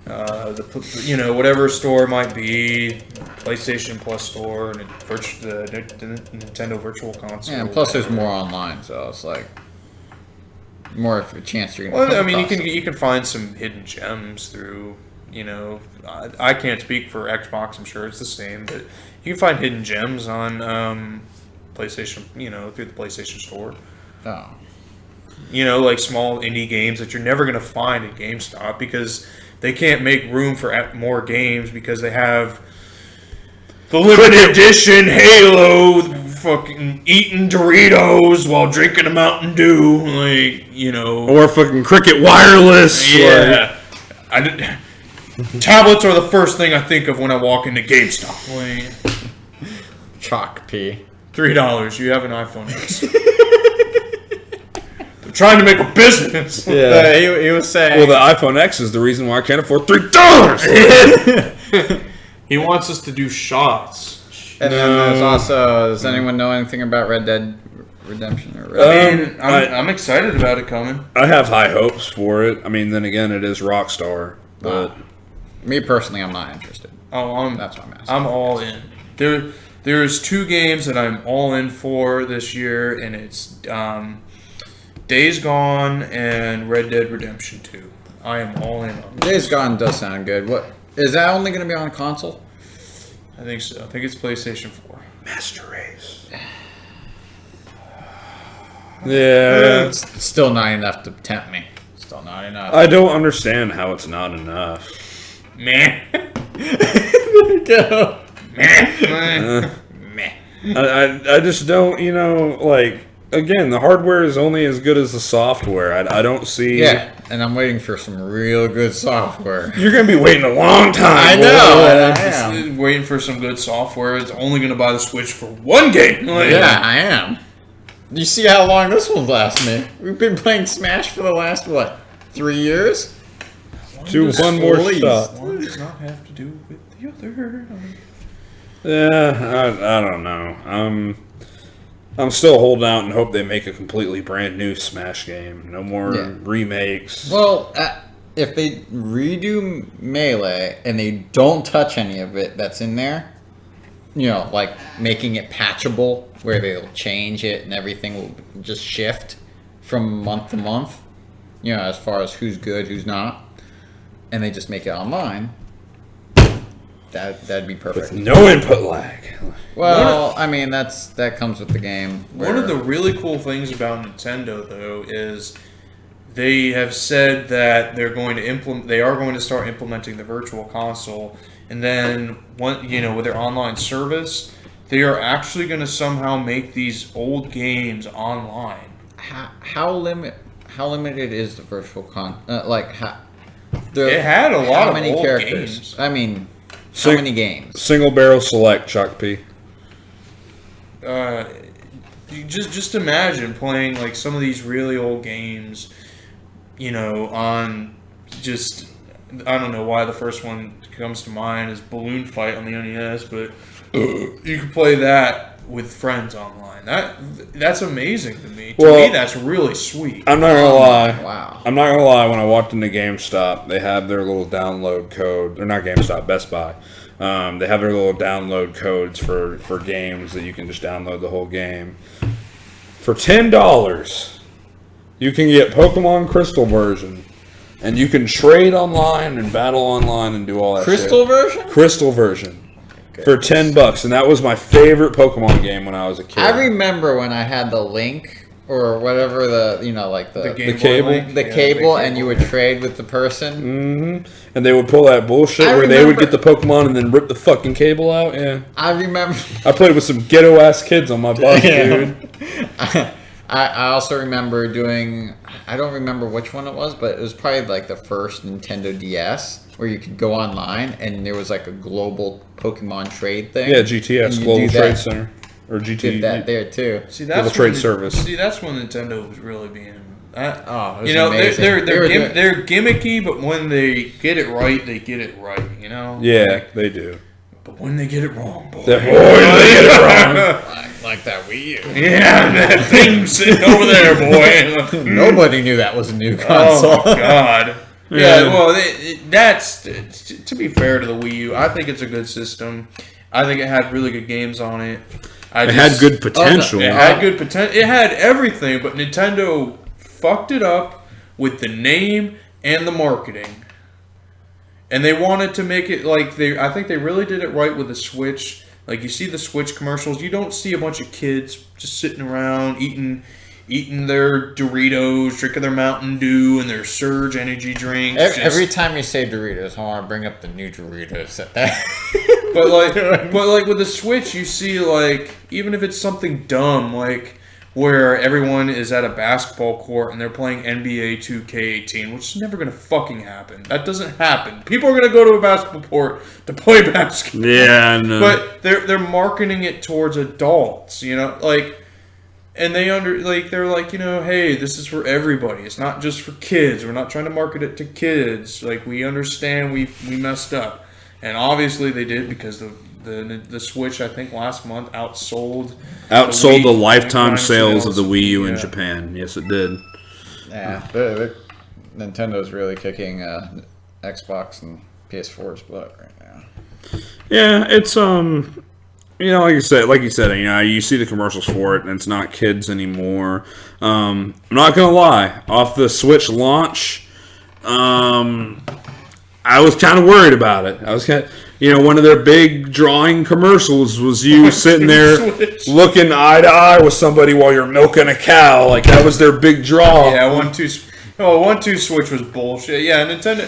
whatever store it might be, PlayStation Plus store, and the Nintendo Virtual Console. Yeah, and plus there's more online, so it's like more of a chance you're gonna. Well, come I mean, across you can find some hidden gems through. I can't speak for Xbox. I'm sure it's the same, but you can find hidden gems on PlayStation. Through the PlayStation Store. Oh. Like small indie games that you're never gonna find at GameStop because they can't make room for more games because they have the limited edition Halo, fucking eating Doritos while drinking a Mountain Dew, Or fucking Cricket Wireless. Yeah. Tablets are the first thing I think of when I walk into GameStop. Chalk P. $3. You have an iPhone X. They're trying to make a business. Yeah, he was saying. Well, the iPhone X is the reason why I can't afford $3. He wants us to do shots. And then there's also, does anyone know anything about Red Dead Redemption? Or I'm excited about it coming. I have high hopes for it. I mean, then again, it is Rockstar. But me personally, I'm not interested. Oh, That's what I'm asking. I'm all in. There's two games that I'm all in for this year, and it's Days Gone and Red Dead Redemption 2. I am all in on this. Days Gone does sound good. What is that only going to be on console? I think so. I think it's PlayStation 4. Master Race. Yeah. It's still not enough to tempt me. Still not enough. I don't understand how it's not enough. Meh. Go. Meh. Meh. I just don't, again, the hardware is only as good as the software. I don't see. Yeah, and I'm waiting for some real good software. You're gonna be waiting a long time. I boy. know. I am. Just waiting for some good software. It's only going to buy the Switch for one game. Like, Yeah, I am. You see how long this one lasts me? We've been playing Smash for the last, 3 years? Do one more Please. shot. One does not have to do with the other. Yeah, I don't know. I'm still holding out and hope they make a completely brand new Smash game. No more Yeah. remakes. Well, if they redo Melee and they don't touch any of it that's in there, like making it patchable where they'll change it and everything will just shift from month to month, as far as who's good, who's not, and they just make it online, that'd be perfect. No input lag. Well, I mean, that comes with the game. One of the really cool things about Nintendo, though, is they have said that they are going to start implementing the Virtual Console, and then with their online service, they are actually going to somehow make these old games online. How limited is the Virtual It had a lot how of many old characters? games. I mean, how many games? Single barrel select, Chuck P. You just imagine playing like some of these really old games, on just, I don't know why the first one comes to mind is Balloon Fight on the NES, but you can play that with friends online. That's amazing to me. To Well, me, that's really sweet. I'm not gonna lie. Wow. I'm not gonna lie. When I walked into GameStop, they have their little download code. They're not GameStop, Best Buy. They have their little download codes for games that you can just download the whole game. For $10, you can get Pokemon Crystal version, and you can trade online and battle online and do all that. Crystal shit. version? Crystal version. For $10, and that was my favorite Pokemon game when I was a kid. I remember when I had the Link or whatever the The Game Boy cable? Link. the Yeah, cable, big and you would trade with the person. And they would pull that bullshit I where they would remember- get the Pokemon and then rip the fucking cable out. Yeah, I remember. I played with some ghetto ass kids on my bus, dude. I also remember doing. I don't remember which one it was, but it was probably like the first Nintendo DS where you could go online and there was like a global Pokemon trade thing. Yeah, And GTS you Global do Trade that- Center or GT. Did that there too. See, Global that's Trade when, Service. See, that's when Nintendo was really being. Oh, it was You know, amazing. they're They were doing- they're gimmicky, but when they get it right, they get it right. You know. Yeah, they do. But when they get it wrong, boy. Boy, they get it wrong. like that Wii U. Yeah, that thing sitting over there, boy. Nobody knew that was a new Oh console. my god. Yeah. Yeah, well, that's to be fair to the Wii U. I think it's a good system. I think it had really good games on it. It had good potential. It had good potential. It had everything, but Nintendo fucked it up with the name and the marketing. And they wanted to make it like I think they really did it right with the Switch. Like you see the Switch commercials, you don't see a bunch of kids just sitting around eating their Doritos, drinking their Mountain Dew and their Surge energy drinks. Every time you say Doritos, I want to bring up the new Doritos at that. But like with the Switch, you see like even if it's something dumb like where everyone is at a basketball court and they're playing NBA 2K18, which is never gonna fucking happen. That doesn't happen. People are gonna go to a basketball court to play basketball. Yeah, no. But they're marketing it towards adults, like. And they're like, hey, this is for everybody. It's not just for kids. We're not trying to market it to kids. Like, we understand we messed up. And obviously they did because the Switch, I think, last month outsold Outsold the Wii lifetime sales of the Wii U in Yeah. Japan. Yes, it did. Yeah, Nintendo's really kicking Xbox and PS4's butt right now. Yeah, it's like you said, you see the commercials for it, and it's not kids anymore. I'm not gonna lie, off the Switch launch, I was kind of worried about it. I was kind of, one of their big drawing commercials was you sitting there Switch. looking eye to eye with somebody while you're milking a cow. Like that was their big draw. Yeah, 1-2 Switch was bullshit. Yeah, Nintendo.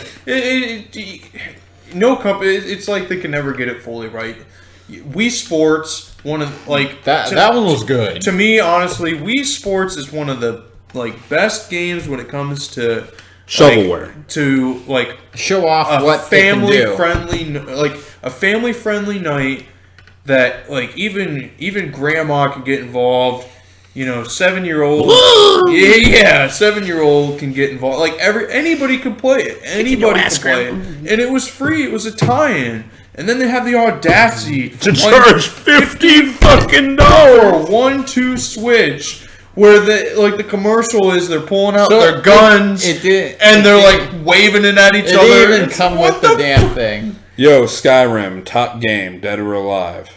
No company. It's like they can never get it fully right. Wii Sports, one of like That one was good. To me, honestly, Wii Sports is one of the best games when it comes to Shovelware. Show off a what they can do. a family friendly night that even grandma can get involved. 7-year-old. 7-year-old can get involved. Like anybody could play it. Anybody could play it, and it was free. It was a tie-in. And then they have the audacity To charge $50 fucking for dollars. a 1-2 switch. Where the commercial is they're pulling out So their guns it did, and it they're did- like waving it at each It other. didn't even It's come what with the damn thing. Yo, Skyrim, top game, dead or alive.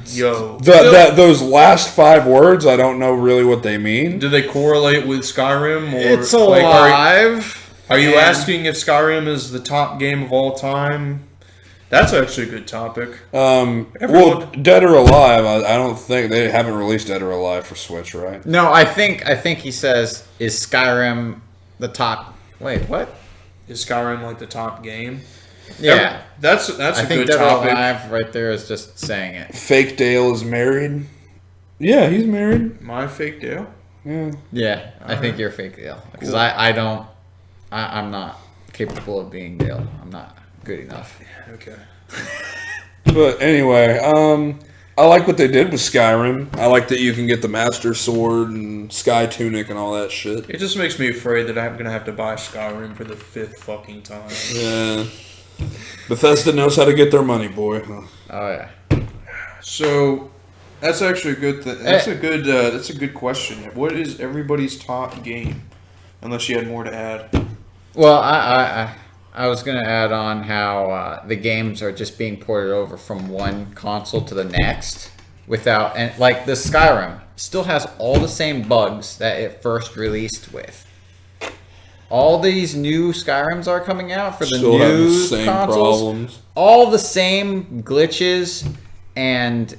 Yo, Those last 5 words, I don't know really what they mean. do they correlate with Skyrim? Or It's like, alive. are you and- asking if Skyrim is the top game of all time? That's actually a good topic. Well, Everyone- dead or alive, I don't think they haven't released Dead or Alive for Switch, right? No, I think he says, is Skyrim the top? Wait, what? Is Skyrim like the top game? Yeah, That's I a think good Dead or topic. Alive right there is just saying it. Fake Dale is married. Yeah, he's married. My fake Dale. Yeah. Yeah, I think you're fake Dale because I'm not capable of being Dale. I'm not good enough. Okay. But anyway, I like what they did with Skyrim. I like that you can get the Master Sword and Sky Tunic and all that shit. It just makes me afraid that I'm gonna have to buy Skyrim for the 5th fucking time. Yeah. Bethesda knows how to get their money, boy. Oh yeah. So that's actually a good thing. That's a good question. What is everybody's top game? Unless you had more to add. Well, I was gonna add on how the games are just being ported over from one console to the next without, and like the Skyrim still has all the same bugs that it first released with. All these new Skyrims are coming out for the Still have new the same consoles. problems. All the same glitches and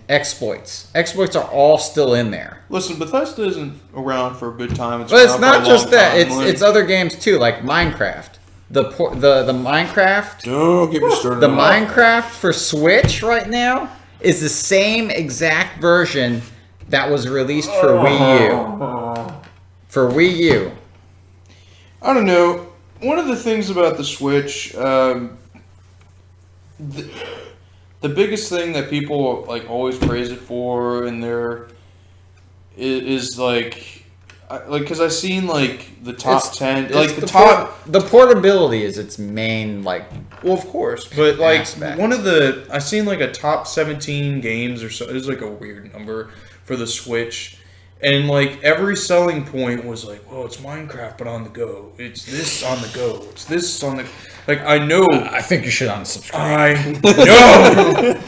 exploits. Exploits are all still in there. Listen, Bethesda isn't around for a good time. But it's around for not a just long that. time. It's other games too, like Minecraft. The Minecraft. Don't get me started. The on Minecraft for Switch right now is the same exact version that was released for Wii U. For Wii U. I don't know. One of the things about the Switch, the biggest thing that people like always praise it for, and is because I seen like the top 10, like It's the top. the portability is its main like. Well, of course, but like Aspect. I seen like a top 17 games or so. It was like a weird number for the Switch, and like every selling point was like, "Oh, it's Minecraft, but on the go. It's this on the go. It's this on the." Like I know, I think you should unsubscribe. I know.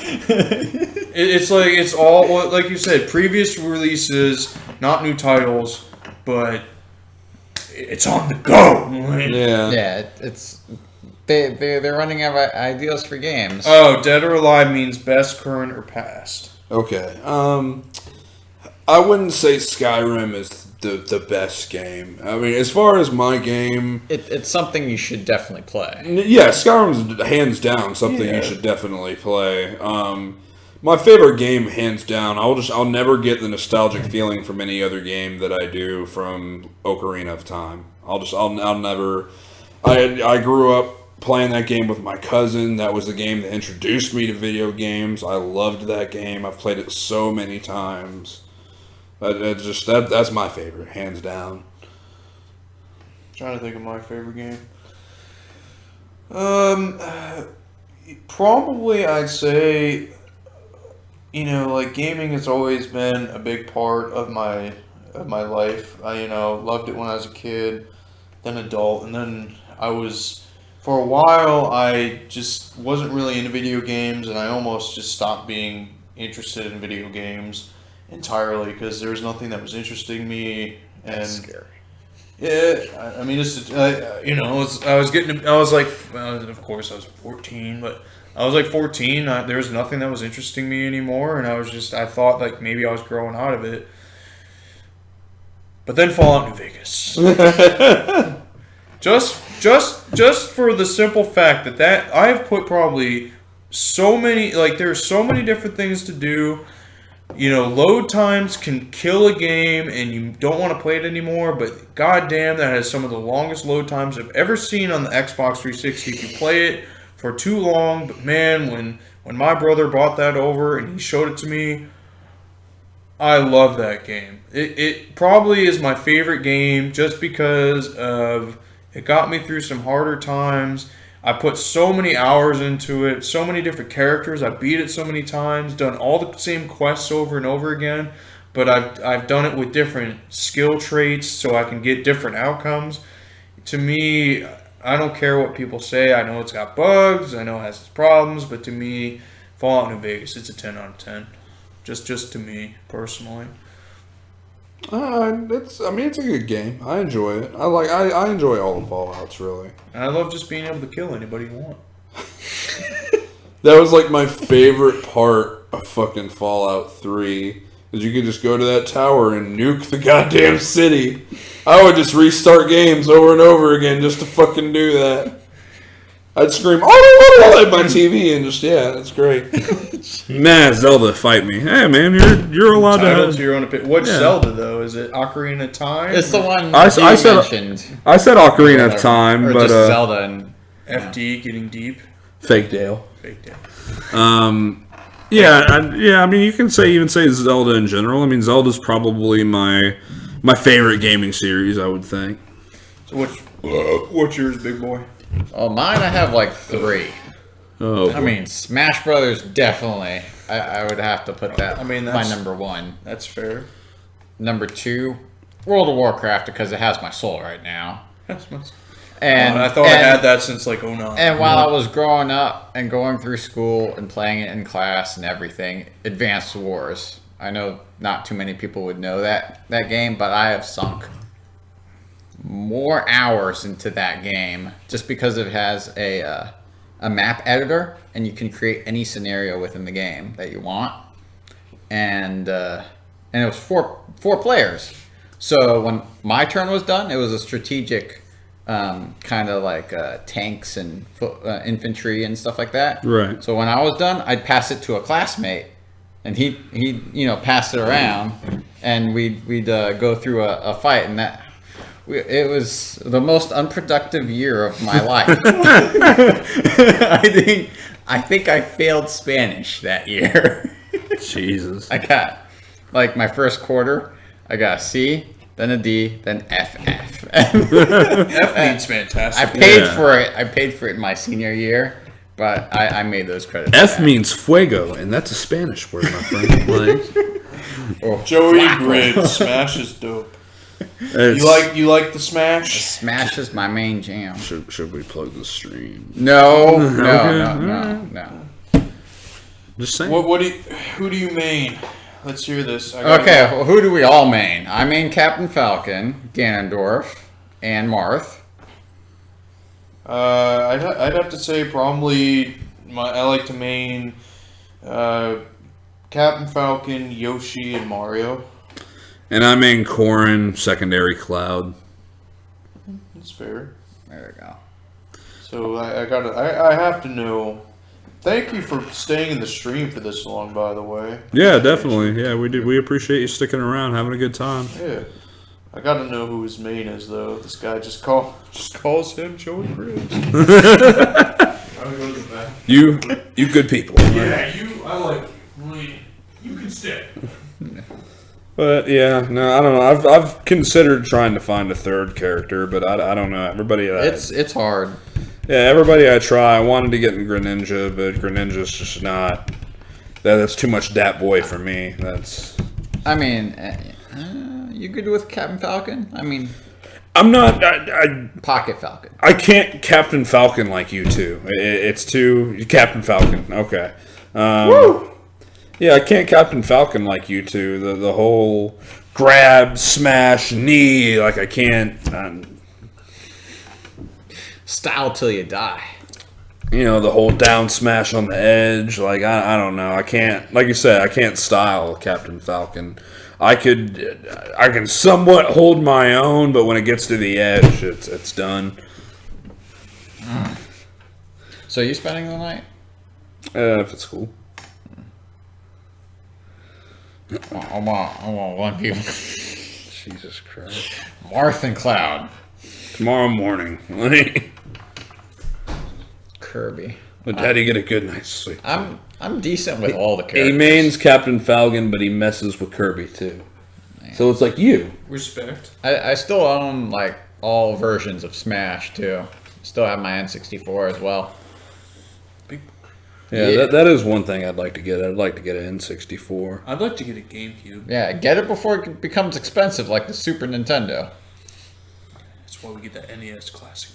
It's like it's all like you said, previous releases, not new titles, but it's on the go. Yeah. Yeah, it's they're running out of ideas for games. Oh, Dead or Alive means best, current, or past. Okay. I wouldn't say Skyrim is the best game. I mean, as far as my game, It's something you should definitely play. yeah, Skyrim's hands down something Yeah. you should definitely play. My favorite game, hands down. I'll never get the nostalgic feeling from any other game that I do from Ocarina of Time. I'll never. I grew up playing that game with my cousin. That was the game that introduced me to video games. I loved that game. I've played it so many times. That's my favorite, hands down. Trying to think of my favorite game. Probably I'd say, like gaming has always been a big part of my life. I loved it when I was a kid, then adult, and then for a while I just wasn't really into video games, and I almost just stopped being interested in video games entirely because there was nothing that was interesting me. And That's scary. yeah, I mean, it's of course I was 14, but I was like 14. There was nothing that was interesting me anymore, and I thought like maybe I was growing out of it. But then Fallout New Vegas, just for the simple fact that I have put probably so many, like, there's so many different things to do. You know, load times can kill a game and you don't want to play it anymore, but goddamn, that has some of the longest load times I've ever seen on the Xbox 360. If you play it for too long, but man, when my brother brought that over and he showed it to me, I love that game. It probably is my favorite game just because of it got me through some harder times. I put so many hours into it, so many different characters. I beat it so many times, done all the same quests over and over again, but I've done it with different skill traits so I can get different outcomes. To me, I don't care what people say. I know it's got bugs, I know it has its problems, but to me, Fallout New Vegas, it's a 10 out of 10. Just to me personally. It's a good game. I enjoy it. I enjoy all the Fallouts really. And I love just being able to kill anybody you want. That was like my favorite part of fucking Fallout 3. Is you could just go to that tower and nuke the goddamn city. I would just restart games over and over again just to fucking do that. I'd scream, oh, at my TV and just, yeah, that's great. Nah, Zelda, fight me. Hey, man, you're allowed Title to to. your own opinion. What's Yeah. Zelda though? Is it Ocarina of Time? It's the one I you said- mentioned. I said Ocarina of Time, or but just Zelda and FD getting deep. Fake Dale. Fake down. I mean, you can even say Zelda in general. I mean, Zelda's probably my favorite gaming series, I would think. So what's yours, big boy? oh, mine I have like 3. Oh, I mean, Smash Brothers definitely. I would have to put that. I mean, my that's- number 1. That's fair. Number 2, World of Warcraft because it has my soul right now. That's my. And I thought I had that since like 09. And while I was growing up and going through school and playing it in class and everything, Advanced Wars. I know not too many people would know that game, but I have sunk more hours into that game just because it has a map editor and you can create any scenario within the game that you want. And it was four players. So when my turn was done, it was a strategic kind of like tanks and infantry and stuff like that. Right. So when I was done, I'd pass it to a classmate, and he pass it around, and we'd go through a fight, and it was the most unproductive year of my life. I think I failed Spanish that year. Jesus. I got like my first quarter, I got a C, then a D, then FF. F means fantastic. I paid Yeah. for it. I paid for it in my senior year, but I made those credits. F back. means fuego, and that's a Spanish word, my friend. Like, Joey Flacco. Grid, Smash is dope. it's- You like the Smash? Smash is my main jam. Should we plug the stream? No. Just saying. Who do you main? Let's hear this. I gotta Okay, go. well, who do we all main? I main Captain Falcon, Ganondorf, and Marth. I'd have to say probably I like to main Captain Falcon, Yoshi, and Mario. And I'm in Corrin, secondary Cloud. That's fair. There we go. So I have to know. Thank you for staying in the stream for this long, by the way. Yeah, definitely. Yeah, we did. We appreciate you sticking around, having a good time. Yeah. I gotta know who his main is though. This guy just calls him Joey Grid. I'm gonna go to the back. You good people. Yeah, I like you. You can stay. But yeah, no, I don't know. I've considered trying to find a third character, but I don't know. Everybody, It's hard. everybody I try. I wanted to get in Greninja, but Greninja's just not. That's too much Dat Boy for me. That's. I mean, you good with Captain Falcon? I mean, I'm not. I Pocket Falcon. I can't Captain Falcon like you two. It's too Captain Falcon. Okay. Yeah, I can't Captain Falcon like you two. The whole grab, smash, knee. Like I can't. Style till you die. The whole down smash on the edge. Like I don't know. I can't. Like you said, I can't style Captain Falcon. I can somewhat hold my own, but when it gets to the edge, it's done. So you spending the night? If it's cool. I want one people. Jesus Christ. Marth and Cloud. Tomorrow morning. Let Kirby. Daddy get a good night's sleep. I'm decent with all the characters. He mains Captain Falcon, but he messes with Kirby too. So it's like you. Respect. I still own like all versions of Smash too. Still have my N64 as well. Yeah, Yeah. that is one thing I'd like to get. I'd like to get an N64. I'd like to get a GameCube. Yeah, get it before it becomes expensive like the Super Nintendo. That's why we get that NES Classic.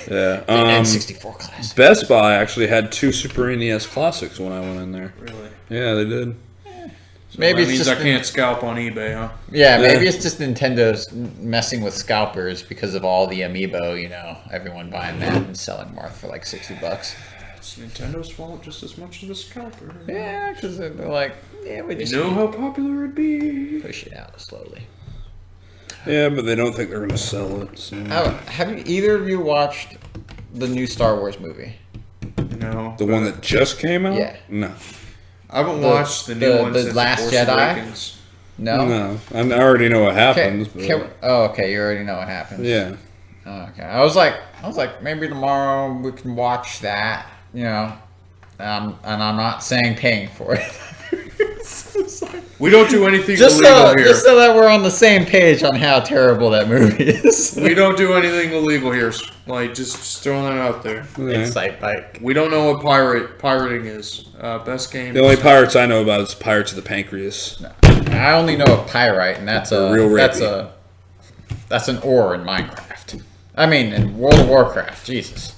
Yeah. The N64 classic. Best Buy actually had 2 Super NES Classics when I went in there. Really? Yeah, they did. Maybe That it's means just I can't scalp on eBay, huh? Yeah, maybe it's just Nintendo's messing with scalpers because of all the amiibo, you know, everyone buying that and selling Marth for like $60. It's Nintendo's fault just as much as the scalper. Yeah, because they're like, yeah, we You just know how popular it'd be. push it out slowly. Yeah, but they don't think they're going to sell it. So. Have you, either of you watched the new Star Wars movie? No. The one that just came out? Yeah. No. I haven't watched the new one the since Last Force Jedi? Awakens. No. No. I already know what happens. but- Okay, you already know what happens. yeah. Okay, I was like, maybe tomorrow we can watch that, you know, and I'm not saying paying for it. We don't do anything just illegal so here. just so that we're on the same page on how terrible that movie is. We don't do anything illegal here. Like, just throwing that out there. Yeah. Excite bike. We don't know what pirating is. Best game. The only pirates I know about is Pirates of the Pancreas. I only know of pyrite, and that's a Real that's rapey. that's an ore in Minecraft. I mean, in World of Warcraft. Jesus,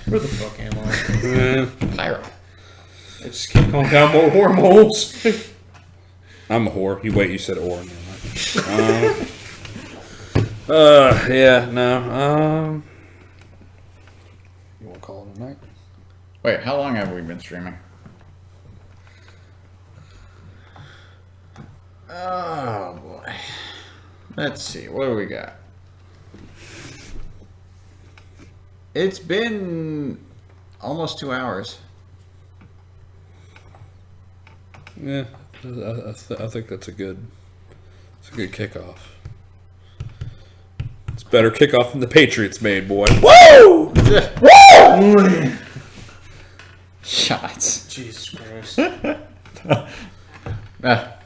Where the fuck am I? pyrite. I just keep going down more wormholes. I'm a whore. You wait, you said or. Yeah, no. You want to call it a night? Wait, how long have we been streaming? Oh boy. Let's see. What do we got? It's been almost 2 hours. Yeah, I think that's a good kickoff. It's a better kickoff than the Patriots made, boy. Woo! Woo! Shots. Jesus Christ.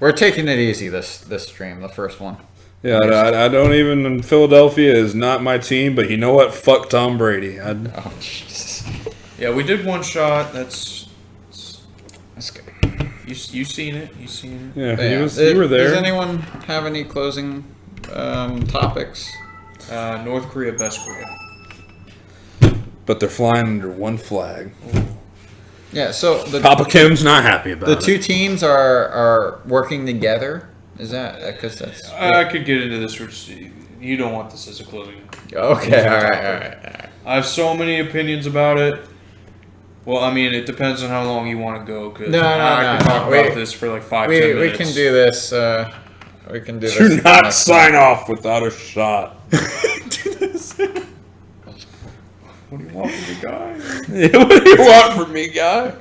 We're taking it easy this stream, the first one. Yeah, I don't even. Philadelphia is not my team, but you know what? Fuck Tom Brady. Oh Jesus. Yeah, we did one shot. That's That's good. you seen it. You seen it. Yeah, Yeah. you were there. Does anyone have any closing topics? North Korea, best Korea. But they're flying under one flag. Yeah, so Papa Kim's not happy about the it. two teams are working together. Is that because that's I could get into this. You don't want this as a closing. okay? All right. I have so many opinions about it. Well, I mean, it depends on how long you want to go. Cause No, I could talk no. about this for like 5-10 We minutes. can do this. We can do this. Do not sign off without a shot. What do you want from the guy? What do you want from me, guy?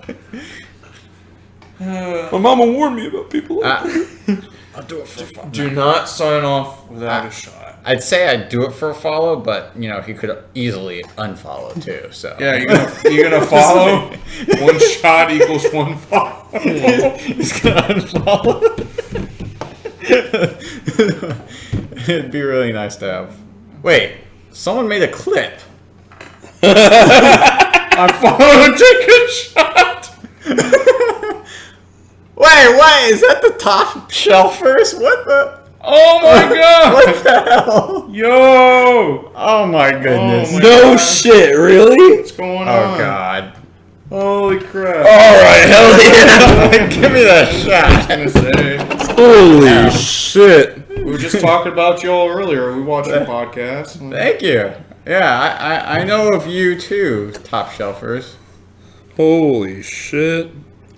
My mama warned me about people like that. I'll do it for fun. Do not sign off without a shot. I'd say I'd do it for a follow, but you know he could easily unfollow too. So Yeah, you're gonna follow. One shot equals one follow. he's gonna unfollow. It'd be really nice to have. Wait, someone made a clip. I follow and take a shot. Wait, is that the top shelfers? What the? Oh my god! What the hell? Yo! Oh my goodness. Oh my No God. shit, really? What's going Oh on? god. Holy crap! Alright, hell yeah. Give me that shot. I was gonna say. Holy shit. We were just talking about y'all earlier. We watched your podcast. Thank you. Yeah, I know of you too, top shelfers. Holy shit.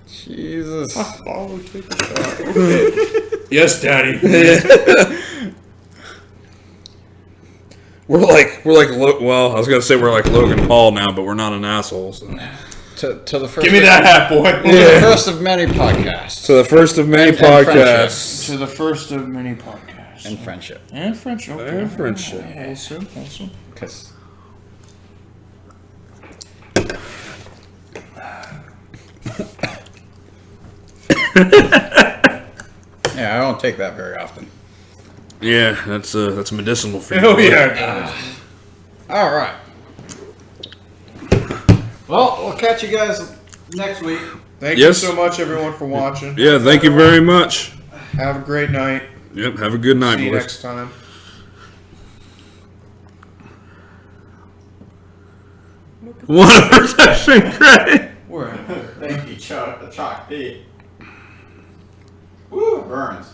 Jesus. Follow, take a shot. Yes, Daddy. We're like, well, I was gonna say we're like Logan Paul now, but we're not an asshole. So. To the first. Give me that hat, boy. To the first of many podcasts So the first of many And podcasts. To the first of many podcasts. and friendship. And friendship. Okay. And friendship. Awesome. Awesome. Because yeah, I don't take that very often. Yeah, that's medicinal for you. Oh yeah. All right. Well, we'll catch you guys next week. Thank Yes. you so much, everyone, for watching. Yeah, thank you very much. Have a great night. Yep, have a good night, See you boys. next time. One protection credit. Thank you, Chuck. The Chalk Pete. Woo, burns.